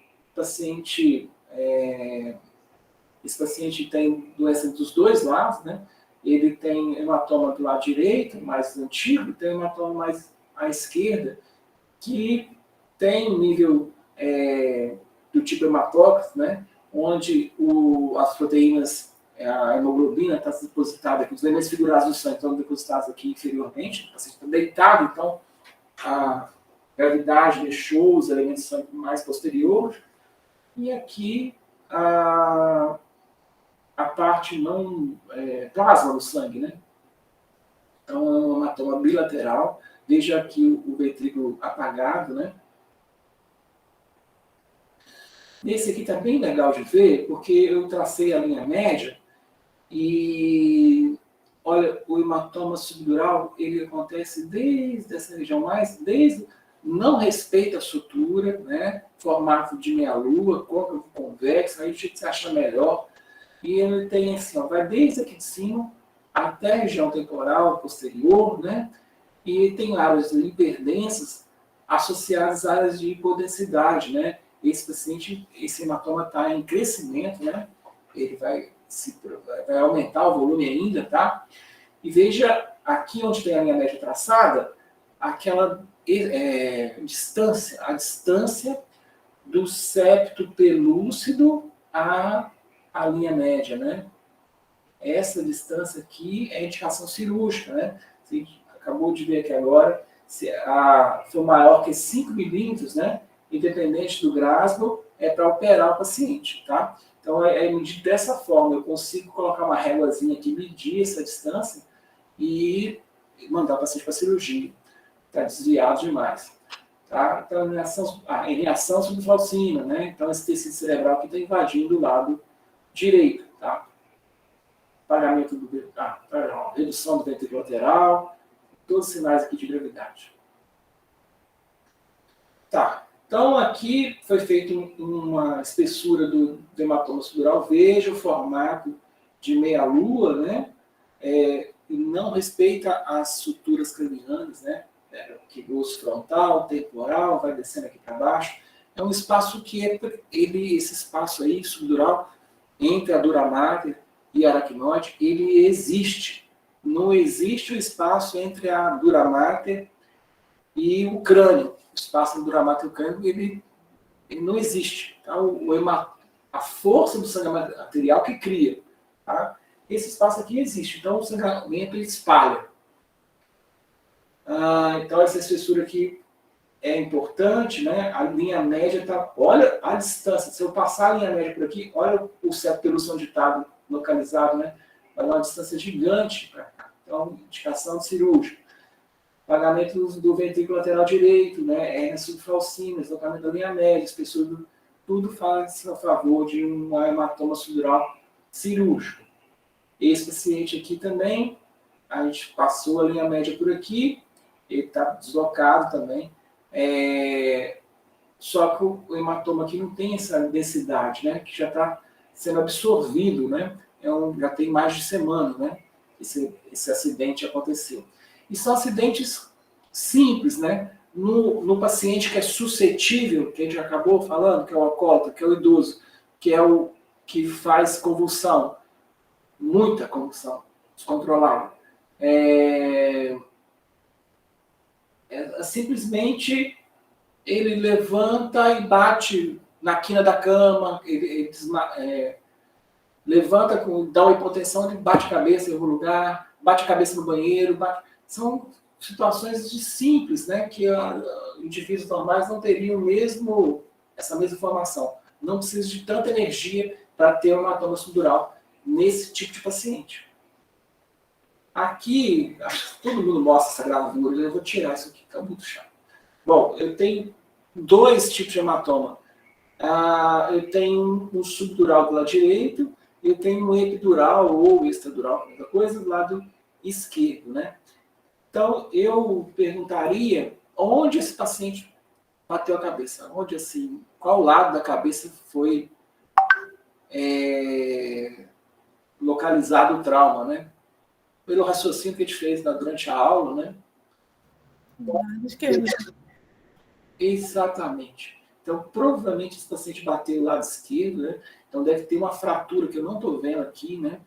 esse paciente tem doença dos dois lados, né? Ele tem hematoma do lado direito, mais antigo, tem hematoma mais à esquerda, que tem um nível do tipo hematócrito, né? Onde as proteínas, a hemoglobina está depositada aqui, os elementos figurados do sangue estão depositados aqui inferiormente, o paciente está deitado, então a gravidade deixou os elementos do sangue mais posteriores, e aqui a parte não plasma do sangue, né? Então é uma hematoma bilateral. Veja aqui o ventrículo apagado, né? Nesse aqui está bem legal de ver, porque eu tracei a linha média e olha, o hematoma subdural, ele acontece desde essa região não respeita a sutura, né? Formato de meia-lua, côncavo convexo, aí a gente acha melhor. E ele tem assim, ó, vai desde aqui de cima até a região temporal posterior, né? E tem áreas hiperdensas associadas a áreas de hipodensidade, né? Esse paciente, esse hematoma está em crescimento, né? Ele vai aumentar o volume ainda, tá? E veja aqui onde tem a linha média traçada, aquela distância, a distância do septo pelúcido à linha média, né? Essa distância aqui é indicação cirúrgica, né? Você acabou de ver aqui agora, se for maior que 5 milímetros, né? Independente do Glasgow, é para operar o paciente, tá? Então, é medido dessa forma. Eu consigo colocar uma réguazinha aqui, medir essa distância e mandar o paciente para cirurgia. Está desviado demais. Tá? Então, a reação subfalcina, né? Então, esse tecido cerebral aqui está invadindo o lado direito, tá? Pagamento redução do ventrículo lateral, todos os sinais aqui de gravidade. Tá. Então, aqui foi feita uma espessura do hematoma subdural. Veja o formato de meia-lua, né? E não respeita as suturas cranianas, né? Que o osso frontal, temporal, vai descendo aqui para baixo. É um espaço que esse espaço aí, subdural, entre a dura mater e a aracnoide, ele existe. Não existe o espaço entre a dura mater e o crânio. O espaço do dura mater e o crânio, ele não existe. Tá? A força do sangramento arterial que cria. Tá? Esse espaço aqui existe. Então, o sangramento ele espalha. Então, essa espessura aqui é importante, né? A linha média tá, olha a distância. Se eu passar a linha média por aqui, olha o septo pelúcio onde está localizado, né? Vai dar uma distância gigante para cá. Então, indicação de cirúrgico. Pagamento do ventrículo lateral direito, né? Hernia subfalcina, deslocamento da linha média, espessura, tudo faz a favor de um hematoma subdural cirúrgico. Esse paciente aqui também, a gente passou a linha média por aqui, ele está deslocado também. Só que o hematoma aqui não tem essa densidade, né? Que já está sendo absorvido, né? Já tem mais de semana, né? Esse acidente aconteceu. E são acidentes simples, né? No paciente que é suscetível, que a gente acabou falando, que é o alcoólatra, que é o idoso, que é o que faz convulsão, muita convulsão, descontrolada. Simplesmente ele levanta e bate na quina da cama, levanta, dá uma hipotensão, ele bate a cabeça em algum lugar, bate a cabeça no banheiro, são situações simples, né, que indivíduos normais não teriam essa mesma informação. Não precisa de tanta energia para ter uma hematoma subdural nesse tipo de paciente. Aqui, acho que todo mundo mostra essa gravura, eu vou tirar isso aqui, tá muito chato. Bom, eu tenho 2 tipos de hematoma. Eu tenho um subdural do lado direito, eu tenho um epidural ou extradural, outra coisa, do lado esquerdo, né? Então, eu perguntaria onde esse paciente bateu a cabeça, onde, assim, qual lado da cabeça foi localizado o trauma, né? Pelo raciocínio que a gente fez durante a aula, né? Esquerda. Exatamente. Então, provavelmente esse paciente bateu o lado esquerdo, né? Então, deve ter uma fratura que eu não estou vendo aqui, né?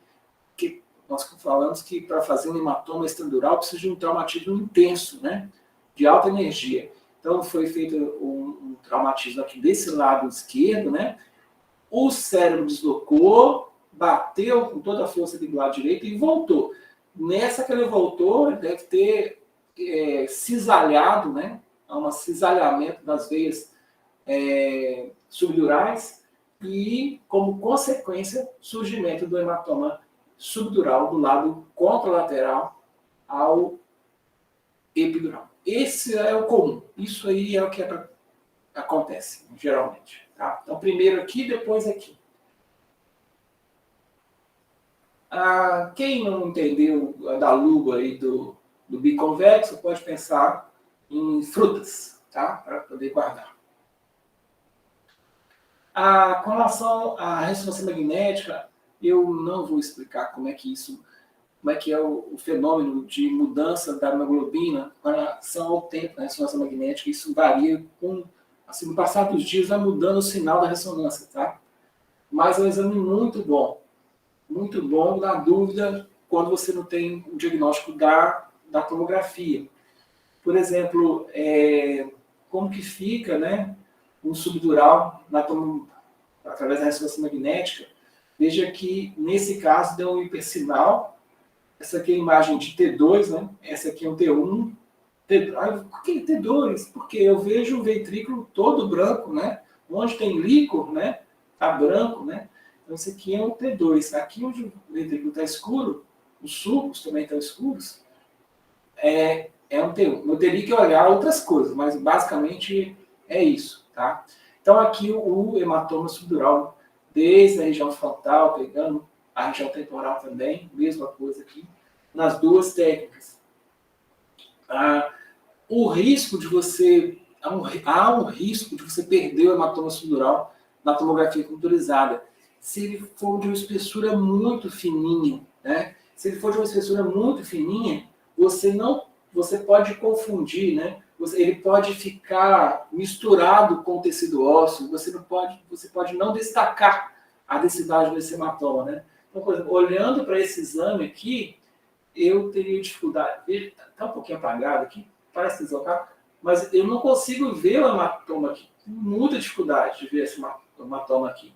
Que nós falamos que para fazer um hematoma extradural precisa de um traumatismo intenso, né? De alta energia. Então, foi feito um traumatismo aqui desse lado esquerdo, né? O cérebro deslocou, bateu com toda a força aqui do lado direito e voltou. Nessa que ele voltou, ele deve ter cisalhado, né? Há um cisalhamento das veias subdurais e, como consequência, surgimento do hematoma subdural do lado contralateral ao epidural. Esse é o comum. Isso aí é o que acontece, geralmente. Tá? Então, primeiro aqui, depois aqui. Quem não entendeu da luva aí do biconvexo, pode pensar em frutas, tá? Para poder guardar. Com relação à ressonância magnética, eu não vou explicar como é que é o fenômeno de mudança da hemoglobina com relação ao tempo da ressonância magnética. Isso varia assim, no passar dos dias, vai mudando o sinal da ressonância, tá? Mas é um exame muito bom, na dúvida, quando você não tem o diagnóstico da tomografia. Por exemplo, como que fica, né, um subdural através da ressonância magnética? Veja que, nesse caso, deu um hipersinal. Essa aqui é a imagem de T2, né? Essa aqui é um T1. Por que T2? Porque eu vejo o ventrículo todo branco, né? Onde tem líquor, né? Tá branco, né? Então, esse aqui é um T2. Aqui onde o ventrículo está escuro, os sulcos também estão escuros, é um T1. Eu teria que olhar outras coisas, mas basicamente é isso, tá? Então, aqui o hematoma subdural, desde a região frontal, pegando a região temporal também, mesma coisa aqui, nas duas técnicas. O risco de você... Há um risco de você perder o hematoma subdural na tomografia computurizada, se ele for de uma espessura muito fininha, né? Se ele for de uma espessura muito fininha, você pode confundir, né? Ele pode ficar misturado com o tecido ósseo, você pode não destacar a densidade desse hematoma, né? Então, por exemplo, olhando para esse exame aqui, eu teria dificuldade. Está um pouquinho apagado aqui, parece deslocado, mas eu não consigo ver o hematoma aqui. Tenho muita dificuldade de ver esse hematoma aqui.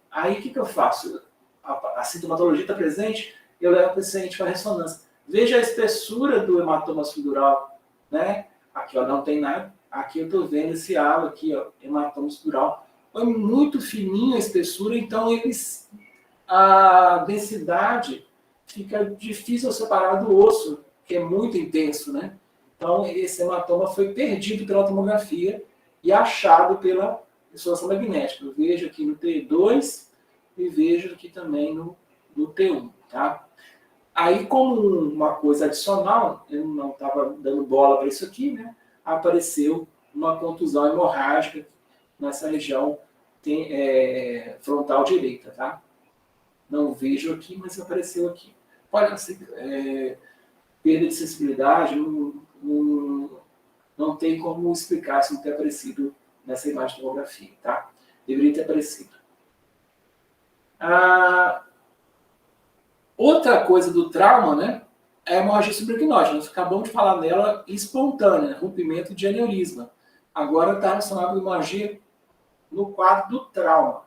Aí o que eu faço? A sintomatologia está presente, eu levo o paciente para a ressonância. Veja a espessura do hematoma subdural, né? Aqui, ó, não tem nada. Aqui eu estou vendo esse halo aqui, ó, hematoma estrutural. Foi muito fininho a espessura, então a densidade fica difícil separar do osso, que é muito intenso, né? Então, esse hematoma foi perdido pela tomografia e achado pela ressonância magnética. Eu vejo aqui no T2 e vejo aqui também no T1, tá? Aí, como uma coisa adicional, eu não estava dando bola para isso aqui, né? Apareceu uma contusão hemorrágica nessa região frontal direita, tá? Não vejo aqui, mas apareceu aqui. Pode ser perda de sensibilidade, não tem como explicar se não ter aparecido nessa imagem de tomografia, tá? Deveria ter aparecido. Outra coisa do trauma, né, é a hemorragia subaracnoide. Nós acabamos de falar dela espontânea, rompimento de aneurisma. Agora está relacionado com hemorragia no quadro do trauma.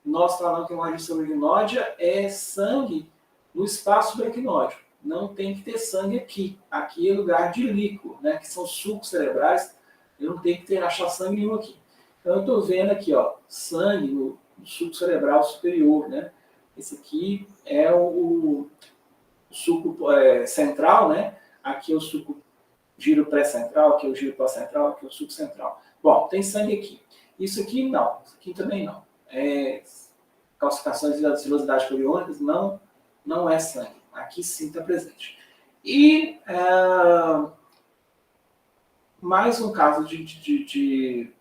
Nós falamos que a hemorragia subaracnoide é sangue no espaço subaracnoide. Não tem que ter sangue aqui. Aqui é lugar de líquido, né, que são sucos cerebrais. Eu não tenho que achar sangue nenhum aqui. Então eu estou vendo aqui, ó, sangue no suco cerebral superior, né? Esse aqui é o suco central, né? Aqui é o suco giro pré-central, aqui é o giro pós-central, aqui é o suco central. Bom, tem sangue aqui. Isso aqui não, isso aqui também não. Calcificações de vilosidade coriônicas não é sangue. Aqui sim está presente. E mais um caso de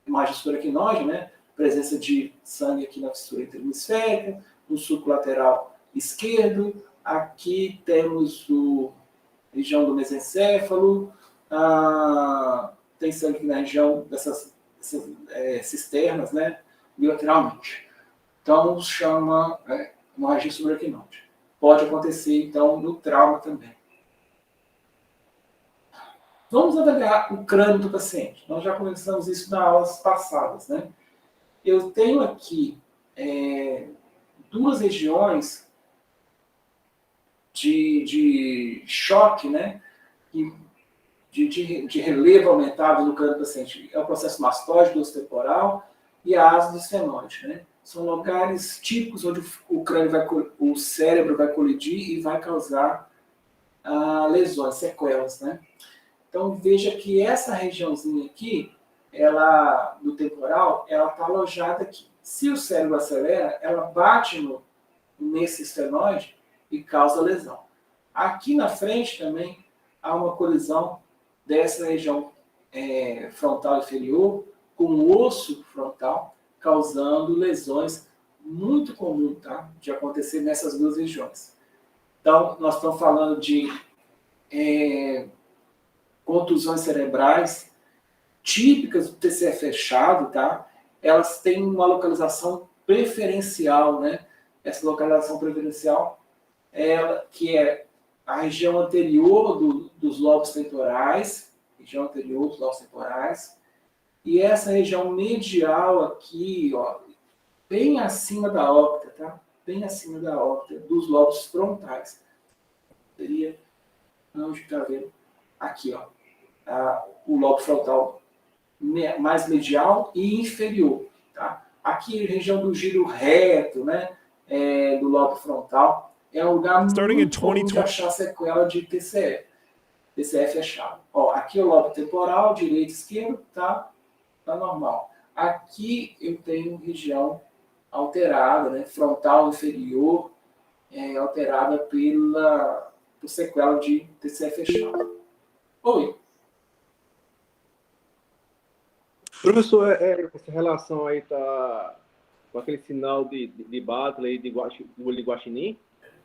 imagem subaracnoide, né? Presença de sangue aqui na fissura interhemisférica, no suco lateral esquerdo. Aqui temos a região do mesencéfalo. Tem sangue na região dessas cisternas, né? Bilateralmente. Então, chama hemorragia subaracnoide. Pode acontecer, então, no trauma também. Vamos avaliar o crânio do paciente. Nós já começamos isso nas aulas passadas, né? Eu tenho aqui duas regiões de choque, né? De relevo aumentado no crânio do paciente. É o processo mastóide do osso temporal e a asa do esfenóide, né? São lugares típicos onde o cérebro vai colidir e vai causar lesões, sequelas, né? Então veja que essa regiãozinha aqui, do temporal, ela está alojada aqui. Se o cérebro acelera, ela bate nesse esfenóide e causa lesão. Aqui na frente também há uma colisão dessa região frontal inferior com o osso frontal, causando lesões muito comuns, tá? De acontecer nessas duas regiões. Então, nós estamos falando de contusões cerebrais típicas do TCE fechado, tá? Elas têm uma localização preferencial, né? Essa localização preferencial, que é a região anterior dos lobos temporais, e essa região medial aqui, ó, bem acima da órbita, tá? Bem acima da órbita dos lobos frontais. Seria, onde está vendo? Aqui, ó, o lobo frontal mais medial e inferior, tá? Aqui, região do giro reto, né? Do lobo frontal, é um lugar muito comum de achar sequela de TCE fechado. Ó, aqui é o lobo temporal, direito e esquerdo, tá normal. Aqui eu tenho região alterada, né? Frontal inferior, alterada por sequela de TCE fechado. Oi. Professor, essa relação aí tá com aquele sinal de Butler e do olho de Guaxinim?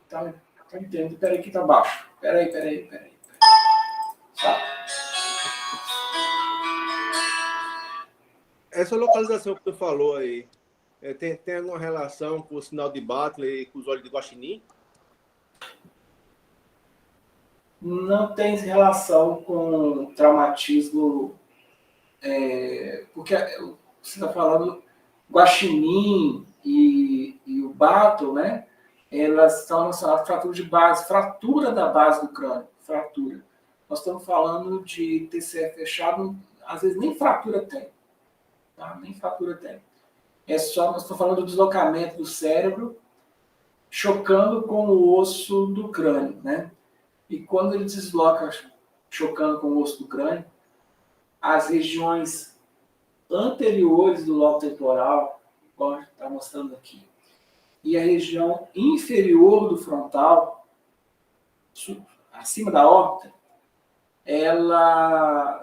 Tá entendendo. Peraí que tá baixo. Peraí. Tá. Essa localização que tu falou aí, tem alguma relação com o sinal de Butler e com os olhos de Guaxinim? Não tem relação com traumatismo, porque você está falando Guaxinim e o Battle, né? Elas estão relacionadas à fratura de base, fratura da base do crânio, fratura. nós estamos falando de TCE fechado, às vezes nem fratura tem. Tá? Nem fratura tem. Nós estamos falando do deslocamento do cérebro chocando com o osso do crânio, né? E quando ele desloca chocando com o osso do crânio, as regiões anteriores do lobo temporal, como está mostrando aqui, e a região inferior do frontal, acima da órbita,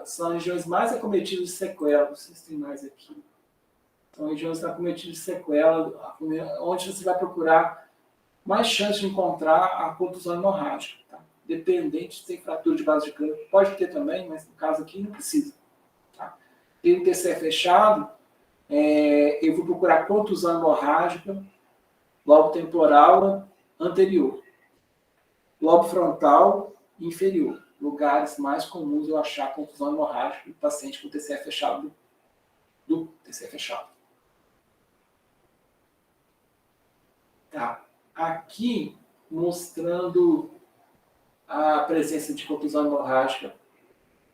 são regiões mais acometidas de sequela. Vocês têm mais aqui. São regiões acometidas de sequela, onde você vai procurar mais chance de encontrar a contusão hemorrágica. Tá? Dependente se tem fratura de base de crânio, pode ter também, mas no caso aqui não precisa. Tá? Tem um TCE fechado, eu vou procurar contusão hemorrágica, lobo temporal anterior, lobo frontal inferior. Lugares mais comuns eu achar contusão hemorrágica do paciente com TCE fechado do TCE fechado. Tá. Aqui mostrando a presença de contusão hemorrágica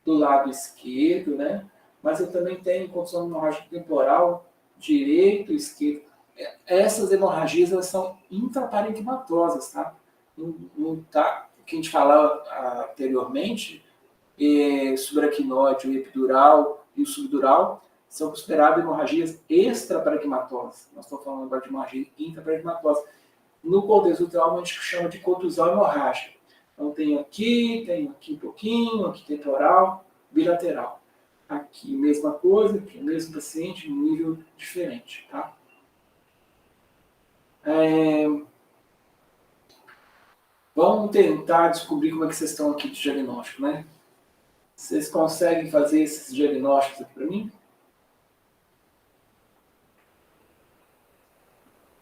do lado esquerdo, né? Mas eu também tenho contusão hemorrágica temporal direito e esquerdo. Essas hemorragias elas são intraparenquimatosas, tá? Não tá, o que a gente falava anteriormente, subaracnoide, o epidural e o subdural, são consideradas hemorragias extraparenquimatosas. Nós estamos falando agora de hemorragia intraparenquimatosa. No contexto do trauma, a gente chama de contusão hemorrágica. Então, tem aqui um pouquinho, aqui temporal, bilateral. Aqui, mesma coisa, aqui, mesmo paciente, um nível diferente, tá? Vamos tentar descobrir como é que vocês estão aqui de diagnóstico, né? Vocês conseguem fazer esses diagnósticos aqui para mim?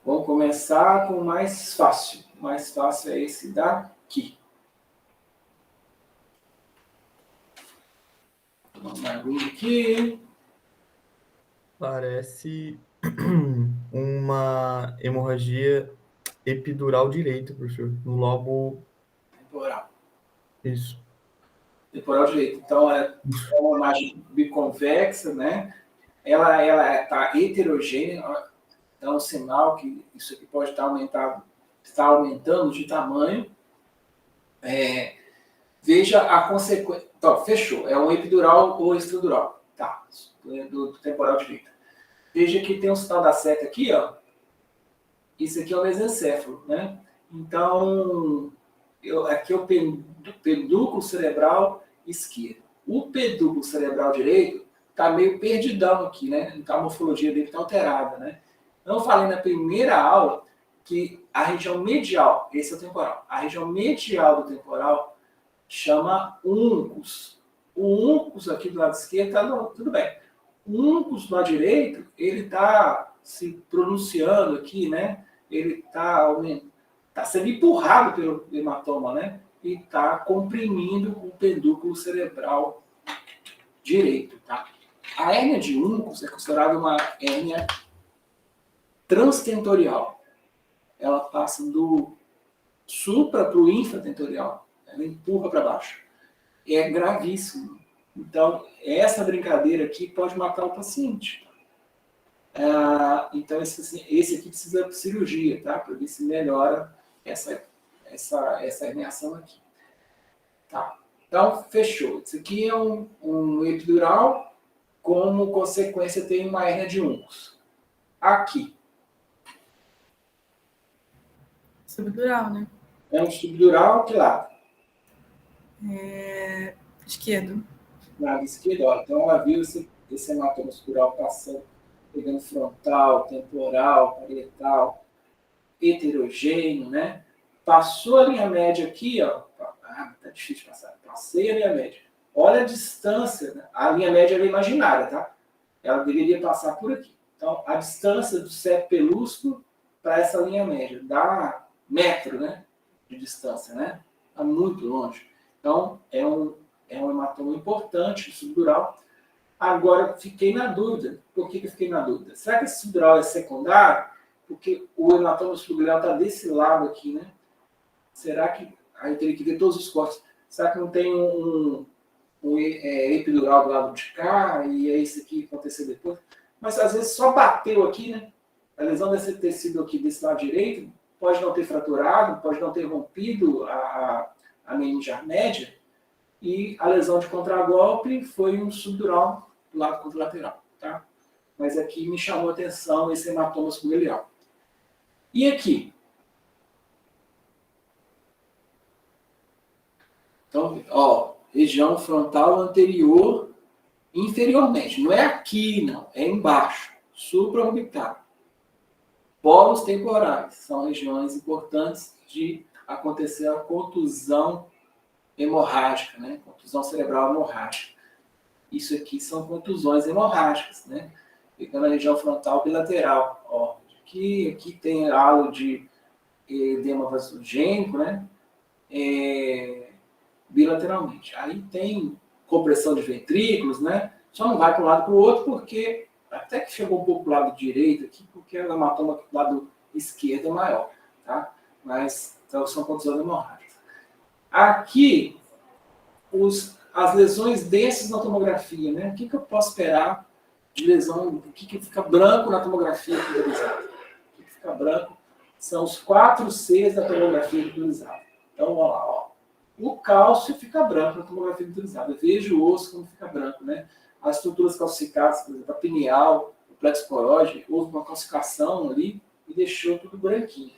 Vamos começar com o mais fácil. O mais fácil é esse daqui. Vamos uma aguinha aqui. Parece uma hemorragia epidural direita, professor, no lobo. Temporal. Isso. Temporal direito. Então, é uma imagem biconvexa, né? Ela está heterogênea. Então, é um sinal que isso aqui pode estar aumentando de tamanho. Veja a consequência. Então, fechou. É um epidural ou extradural. Tá. Do temporal direito. Veja que tem um sinal da seta aqui, ó. Isso aqui é o mesencéfalo, né? Então, aqui é o pedúnculo cerebral esquerdo. O pedúnculo cerebral direito está meio perdidão aqui, né? Então, a morfologia dele está alterada, né? Eu falei na primeira aula que a região medial, esse é o temporal, a região medial do temporal chama uncus. O uncus aqui do lado esquerdo está tudo bem. O uncus do lado direito, ele está se pronunciando aqui, né? Ele está sendo empurrado pelo hematoma, né? E está comprimindo o pedúnculo cerebral direito, tá? A hérnia de uncus é considerada uma hérnia transtentorial. Ela passa do supra para o infratentorial. Ela empurra para baixo. É gravíssimo. Então, essa brincadeira aqui pode matar o paciente. Então, esse aqui precisa de cirurgia, tá? Para ver se melhora essa herniação aqui. Tá? Então, fechou. Isso aqui é um epidural, como consequência tem uma hérnia de uncus. Aqui. Subdural, né? É um subdural, que lado? Esquerdo. Lado esquerdo, ó. Então ela viu esse hematoma subdural passando, pegando frontal, temporal, parietal, heterogêneo, né? Passou a linha média aqui, ó. Tá difícil de passar. Passei a linha média. Olha a distância, né? A linha média é imaginária, tá? Ela deveria passar por aqui. Então, a distância do septo pelúcido para essa linha média dá metro, né? De distância, né? Está muito longe. Então, é um hematoma importante, subdural. Agora, fiquei na dúvida. Por que eu fiquei na dúvida? Será que esse subdural é secundário? Porque o hematoma subdural está desse lado aqui, né? Será que... Aí teria que ver todos os cortes. Será que não tem um epidural do lado de cá e é isso aqui que aconteceu depois? Mas às vezes só bateu aqui, né? A lesão desse tecido aqui desse lado direito pode não ter fraturado, pode não ter rompido a meningear média, e a lesão de contragolpe foi um subdural do lado contralateral, tá? Mas aqui me chamou a atenção esse hematoma subgaleal. E aqui? Então, ó, região frontal anterior, inferiormente. Não é aqui, não. É embaixo. Supraorbital. Polos temporais. São regiões importantes de acontecer a contusão hemorrágica, né? Contusão cerebral hemorrágica. Isso aqui são contusões hemorrágicas, né? Fica na região frontal bilateral. Ó, aqui tem halo de edema vasogênico, né? Bilateralmente. Aí tem compressão de ventrículos, né? Só não vai para um lado para o outro porque até que chegou um pouco para o lado direito aqui, porque o hematoma do lado esquerdo é maior, tá? Mas então, são contusões hemorrágicas. Aqui, as lesões densas na tomografia, né? O que eu posso esperar de lesão? O que fica branco na tomografia epiduralizada? O que fica branco são os 4 Cs da tomografia epiduralizada. Então, vamos lá, ó. O cálcio fica branco na tomografia epiduralizada. Veja o osso como fica branco, né? As estruturas calcificadas, por exemplo, a pineal, o plexo coróide, houve uma calcificação ali e deixou tudo branquinho.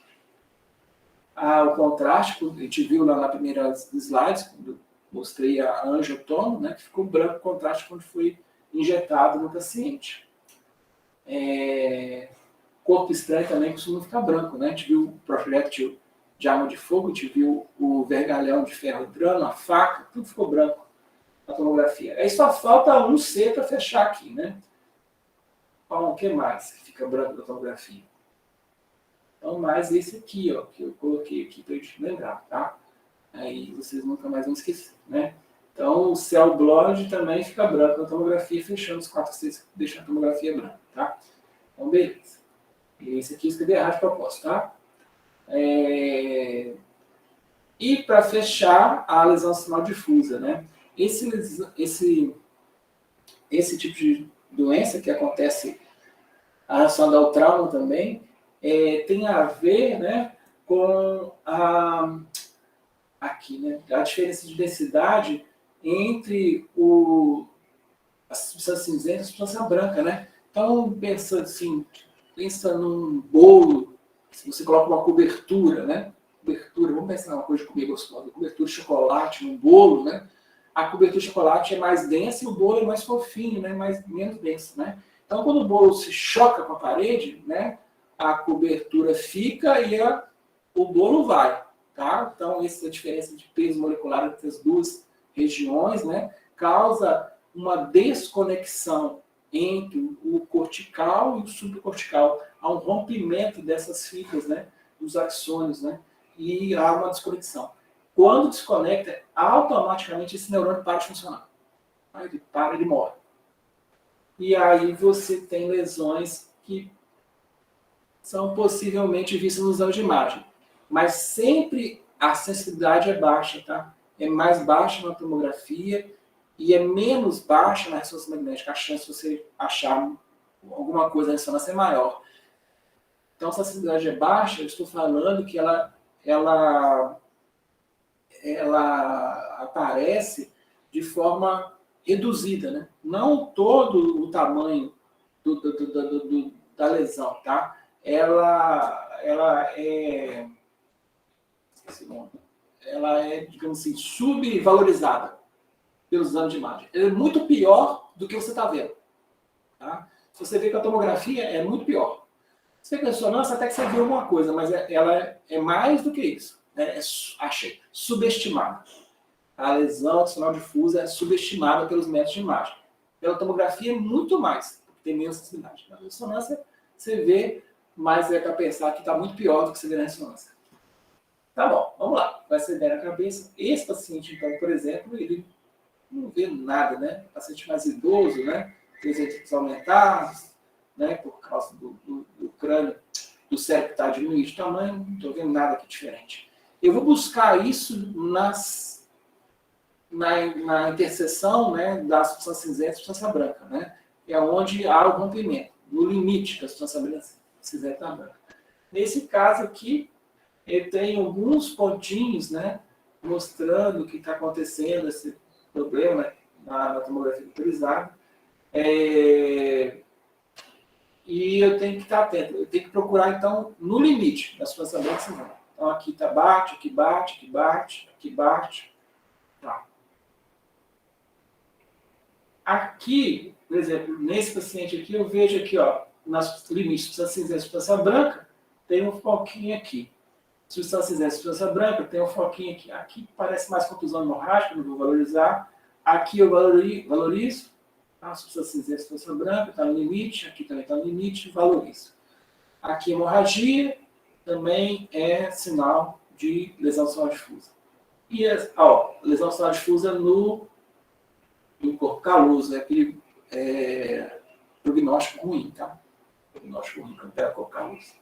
O contraste, a gente viu lá na primeira slides, quando mostrei a angiotomo, né, que ficou branco o contraste quando foi injetado no paciente. Corpo estranho também costuma ficar branco, né? A gente viu o projétil de arma de fogo, a gente viu o vergalhão de ferro entrando, a faca, tudo ficou branco na tomografia. Aí só falta um C para fechar aqui, né? Então, o que mais que fica branco na tomografia? Então, mais esse aqui, ó, que eu coloquei aqui para a gente lembrar, tá? Aí vocês nunca mais vão esquecer, né? Então, o cell blood também fica branco na tomografia, fechando os 4 Cs, deixando a tomografia branca, tá? Então, beleza. E esse aqui eu escrevi errado de propósito, tá? E para fechar, a lesão sinal difusa, né? Esse tipo de doença que acontece relacionada ao trauma também tem a ver, né, com aqui, né, a diferença de densidade entre a substância cinzenta e a substância branca, né? Então, pensa num bolo, se você coloca uma cobertura, né? Vamos pensar numa coisa de comer gostosa, cobertura de chocolate num bolo, né? A cobertura de chocolate é mais densa e o bolo é mais fofinho, né? Menos denso, né? Então, quando o bolo se choca com a parede, né? A cobertura fica e o bolo vai, tá? Então, essa diferença de peso molecular entre as duas regiões, né? Causa uma desconexão entre o cortical e o subcortical. Há um rompimento dessas fibras, né? Dos axônios, né? E há uma desconexão. Quando desconecta, automaticamente esse neurônio para de funcionar. Ele para, ele morre. E aí você tem lesões que são possivelmente vistas no exame de imagem. Mas sempre a sensibilidade é baixa, tá? É mais baixa na tomografia e é menos baixa na ressonância magnética. A chance de você achar alguma coisa na ressonância é maior. Então, se a sensibilidade é baixa, eu estou falando que ela aparece de forma reduzida, né? Não todo o tamanho da lesão, tá? Ela é, digamos assim, subvalorizada pelos exames de imagem. Ela é muito pior do que você está vendo, tá? Se você vê que a tomografia é muito pior. Se você tem ressonância, até que você viu alguma coisa, mas ela é mais do que isso. Achei subestimada. A lesão adicional difusa é subestimada pelos métodos de imagem. Pela tomografia é muito mais, porque tem menos sensibilidade. Na ressonância, você vê, mas é para pensar que está muito pior do que você vê na ressonância. Tá bom, vamos lá. Vai ser ideia na cabeça. Esse paciente, então, por exemplo, ele não vê nada, né? Paciente mais idoso, né? Tem os ventrículos aumentados, né? Por causa do crânio, do cérebro que está diminuído de tamanho, não estou vendo nada aqui diferente. Eu vou buscar isso na interseção, né, da substância cinzenta e substância branca, né? É onde há o rompimento, no limite da substância cinzenta e branca. Nesse caso aqui, ele tem alguns pontinhos, né, mostrando o que está acontecendo, esse problema, né, na tomografia computerizada. E eu tenho que estar atento, eu tenho que procurar, então, no limite da substância branca cinzenta. Então, aqui tá, bate, aqui bate, aqui bate, aqui bate. Tá. Aqui, por exemplo, nesse paciente aqui, eu vejo aqui, ó, nas limites de substância cinzenta e substância branca, tem um foquinho aqui. Substância cinzenta e substância branca, tem um foquinho aqui. Aqui parece mais contusão hemorrágica, não vou valorizar. Aqui eu valorizo. A substância cinzenta e substância branca está no limite, aqui também está no limite, valorizo. Aqui hemorragia também é sinal de lesão sinal difusa. E lesão sinal difusa no corpo caloso, é aquele prognóstico ruim, tá? Prognóstico ruim quando pega corpo caloso.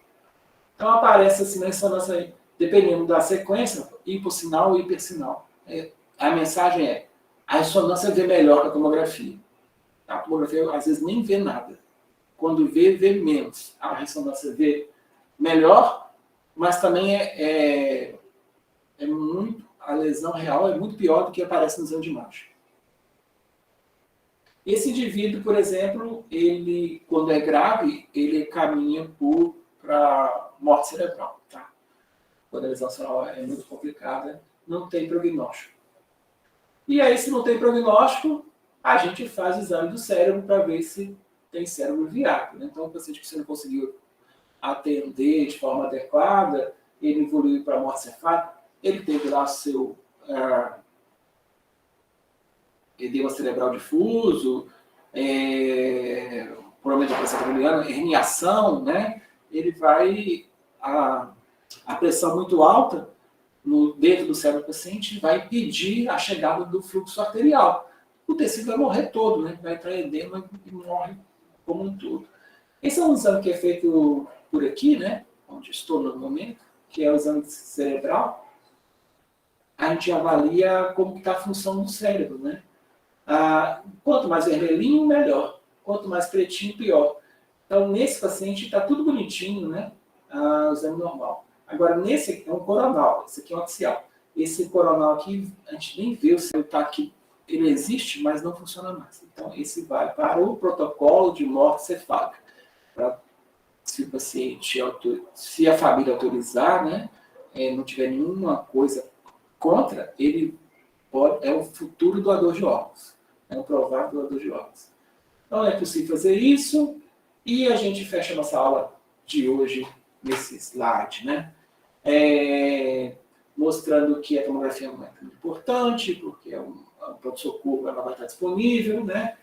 Então aparece assim na ressonância aí, dependendo da sequência, hipossinal ou hipersinal. A mensagem é: a ressonância vê melhor que a tomografia. A tomografia às vezes nem vê nada. Quando vê menos. A ressonância vê melhor, mas também a lesão real é muito pior do que aparece no exame de imagem. Esse indivíduo, por exemplo, ele, quando é grave, ele caminha para morte cerebral. Tá? Quando a lesão cerebral é muito complicada, não tem prognóstico. E aí, se não tem prognóstico, a gente faz o exame do cérebro para ver se tem cérebro viável. Né? Então, o paciente que você não conseguiu atender de forma adequada, ele evoluiu para a morte cefálica, ele teve lá seu edema cerebral difuso, problema de pressão craniana, herniação, né? Ele vai, a pressão muito alta dentro do cérebro do paciente vai impedir a chegada do fluxo arterial. O tecido vai morrer todo, né? Vai entrar edema e morre como um todo. Esse é um exame que é feito por aqui, né? Onde estou no momento, que é o exame cerebral. A gente avalia como está a função do cérebro, né? Quanto mais vermelhinho, melhor. Quanto mais pretinho, pior. Então, nesse paciente está tudo bonitinho, né? O exame normal. Agora, nesse aqui é um coronal, esse aqui é um axial. Esse coronal aqui, a gente nem vê o cérebro está aqui. Ele existe, mas não funciona mais. Então, esse vai para o protocolo de morte cefálica. Se o paciente, se a família autorizar, né, não tiver nenhuma coisa contra, ele é o futuro doador de órgãos. É um provável doador de órgãos. Então, é possível fazer isso. E a gente fecha a nossa aula de hoje nesse slide, né? Mostrando que a tomografia é muito importante, porque o pronto-socorro ela vai estar disponível, né?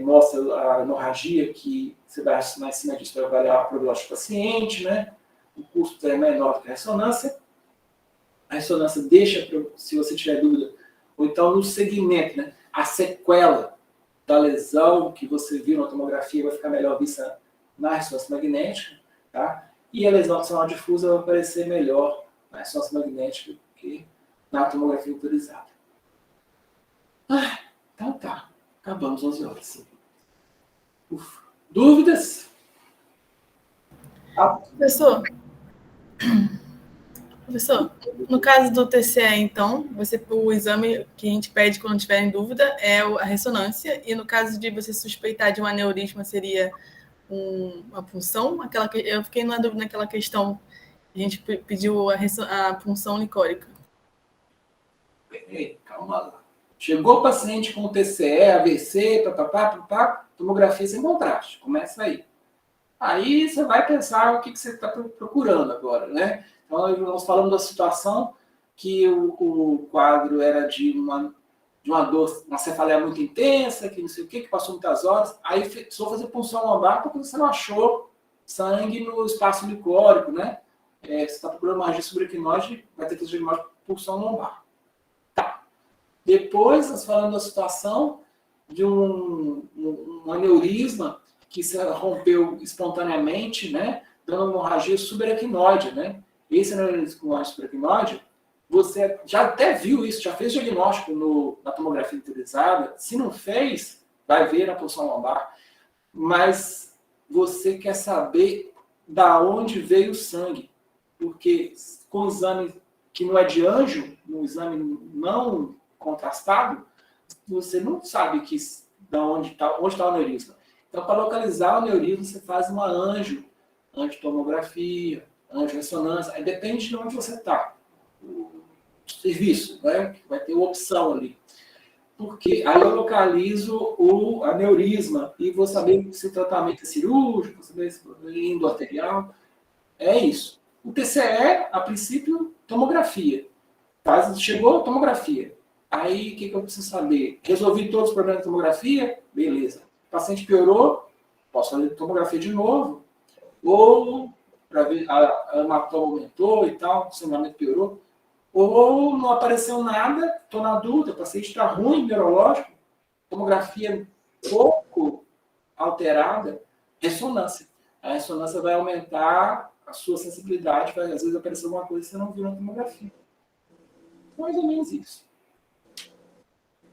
Mostra a hemorragia que você vai assinar em cima disso para avaliar o prognóstico do paciente, né? O custo é menor do que a ressonância. A ressonância deixa, se você tiver dúvida, ou então no segmento, né? A sequela da lesão que você viu na tomografia vai ficar melhor vista na ressonância magnética, tá? E a lesão sinal difusa vai aparecer melhor na ressonância magnética do que na tomografia autorizada. Então tá. Acabamos 11 horas. Ufa. Dúvidas? Professor, no caso do TCE, então, o exame que a gente pede quando tiver em dúvida é a ressonância, e no caso de você suspeitar de um aneurisma, seria uma punção? Eu fiquei na dúvida naquela questão, a gente pediu a punção licórica. Peraí, calma lá. Chegou o paciente com TCE, AVC, tomografia sem contraste. Começa aí. Aí você vai pensar o que você está procurando agora, né? Então, nós falamos da situação que o quadro era de uma dor, uma cefaleia muito intensa, que não sei o que passou muitas horas. Aí precisou fazer punção lombar porque você não achou sangue no espaço licórico, né? Você está procurando uma registro subequinóide, vai ter que fazer uma punção lombar. Depois, nós falamos da situação de um aneurisma que se rompeu espontaneamente, né, dando uma hemorragia subaracnoide, né? Esse aneurisma subaracnoide, você já até viu isso, já fez diagnóstico na tomografia interiorizada. Se não fez, vai ver na posição lombar. Mas você quer saber da onde veio o sangue. Porque com o exame que não é de anjo, um exame não contrastado, você não sabe onde está o aneurisma. Então, para localizar o aneurisma, você faz uma angiotomografia, angiorressonância. Aí depende de onde você está. O serviço, né? Vai ter opção ali. Porque aí eu localizo o aneurisma e vou saber se o tratamento é cirúrgico, vou saber se é endoarterial. É isso. O TCE, a princípio, tomografia. Chegou a tomografia. Aí, o que eu preciso saber? Resolvi todos os problemas de tomografia? Beleza. O paciente piorou? Posso fazer tomografia de novo? Ou, para ver, a hematoma aumentou e tal, o sangramento piorou? Ou não apareceu nada, estou na dúvida, o paciente está ruim, neurológico, tomografia pouco alterada, ressonância. A ressonância vai aumentar a sua sensibilidade, vai às vezes aparecer alguma coisa que você não viu na tomografia. Mais ou menos isso.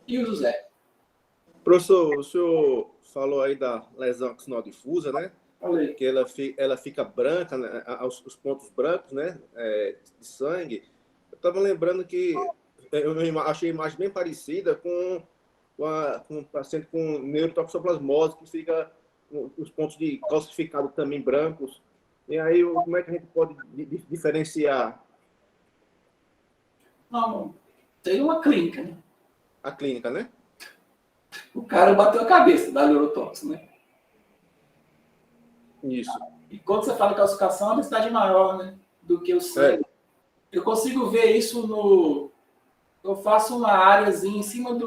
E o José? Professor, o senhor falou aí da lesão axonal difusa, né? Falei. Que ela fica branca, né? Os pontos brancos, né? De sangue. Eu estava lembrando que eu achei a imagem bem parecida com um paciente com neurotoxoplasmose, que fica os pontos de calcificado também brancos. E aí, como é que a gente pode diferenciar? Não, tem uma clínica, né? A clínica, né? O cara bateu a cabeça da neurotóxico, né? Isso. E quando você fala calcificação, é uma densidade maior, né? Do que o sangue. Eu consigo ver isso no... Eu faço uma áreazinha em cima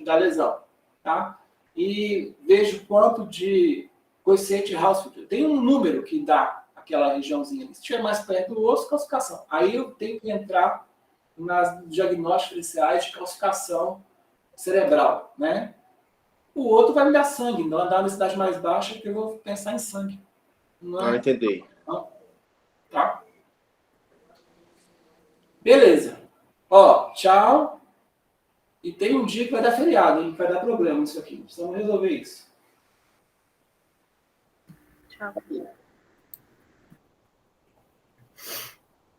da lesão, tá? E vejo quanto de coeficiente Hounsfield. Tem um número que dá aquela regiãozinha ali. Se estiver mais perto do osso, calcificação. Aí eu tenho que entrar nas diagnósticos iniciais de calcificação cerebral, né? O outro vai me dar sangue, não dar uma densidade mais baixa, porque eu vou pensar em sangue. Não, Entendi. não. Tá? Beleza. Ó, tchau. E tem um dia que vai dar feriado, hein? Vai dar problema nisso aqui. Precisamos resolver isso. Tchau.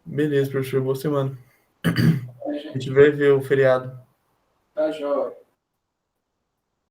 Beleza, professor. Boa semana. Tá, A gente vai ver o feriado. Tá, jóia.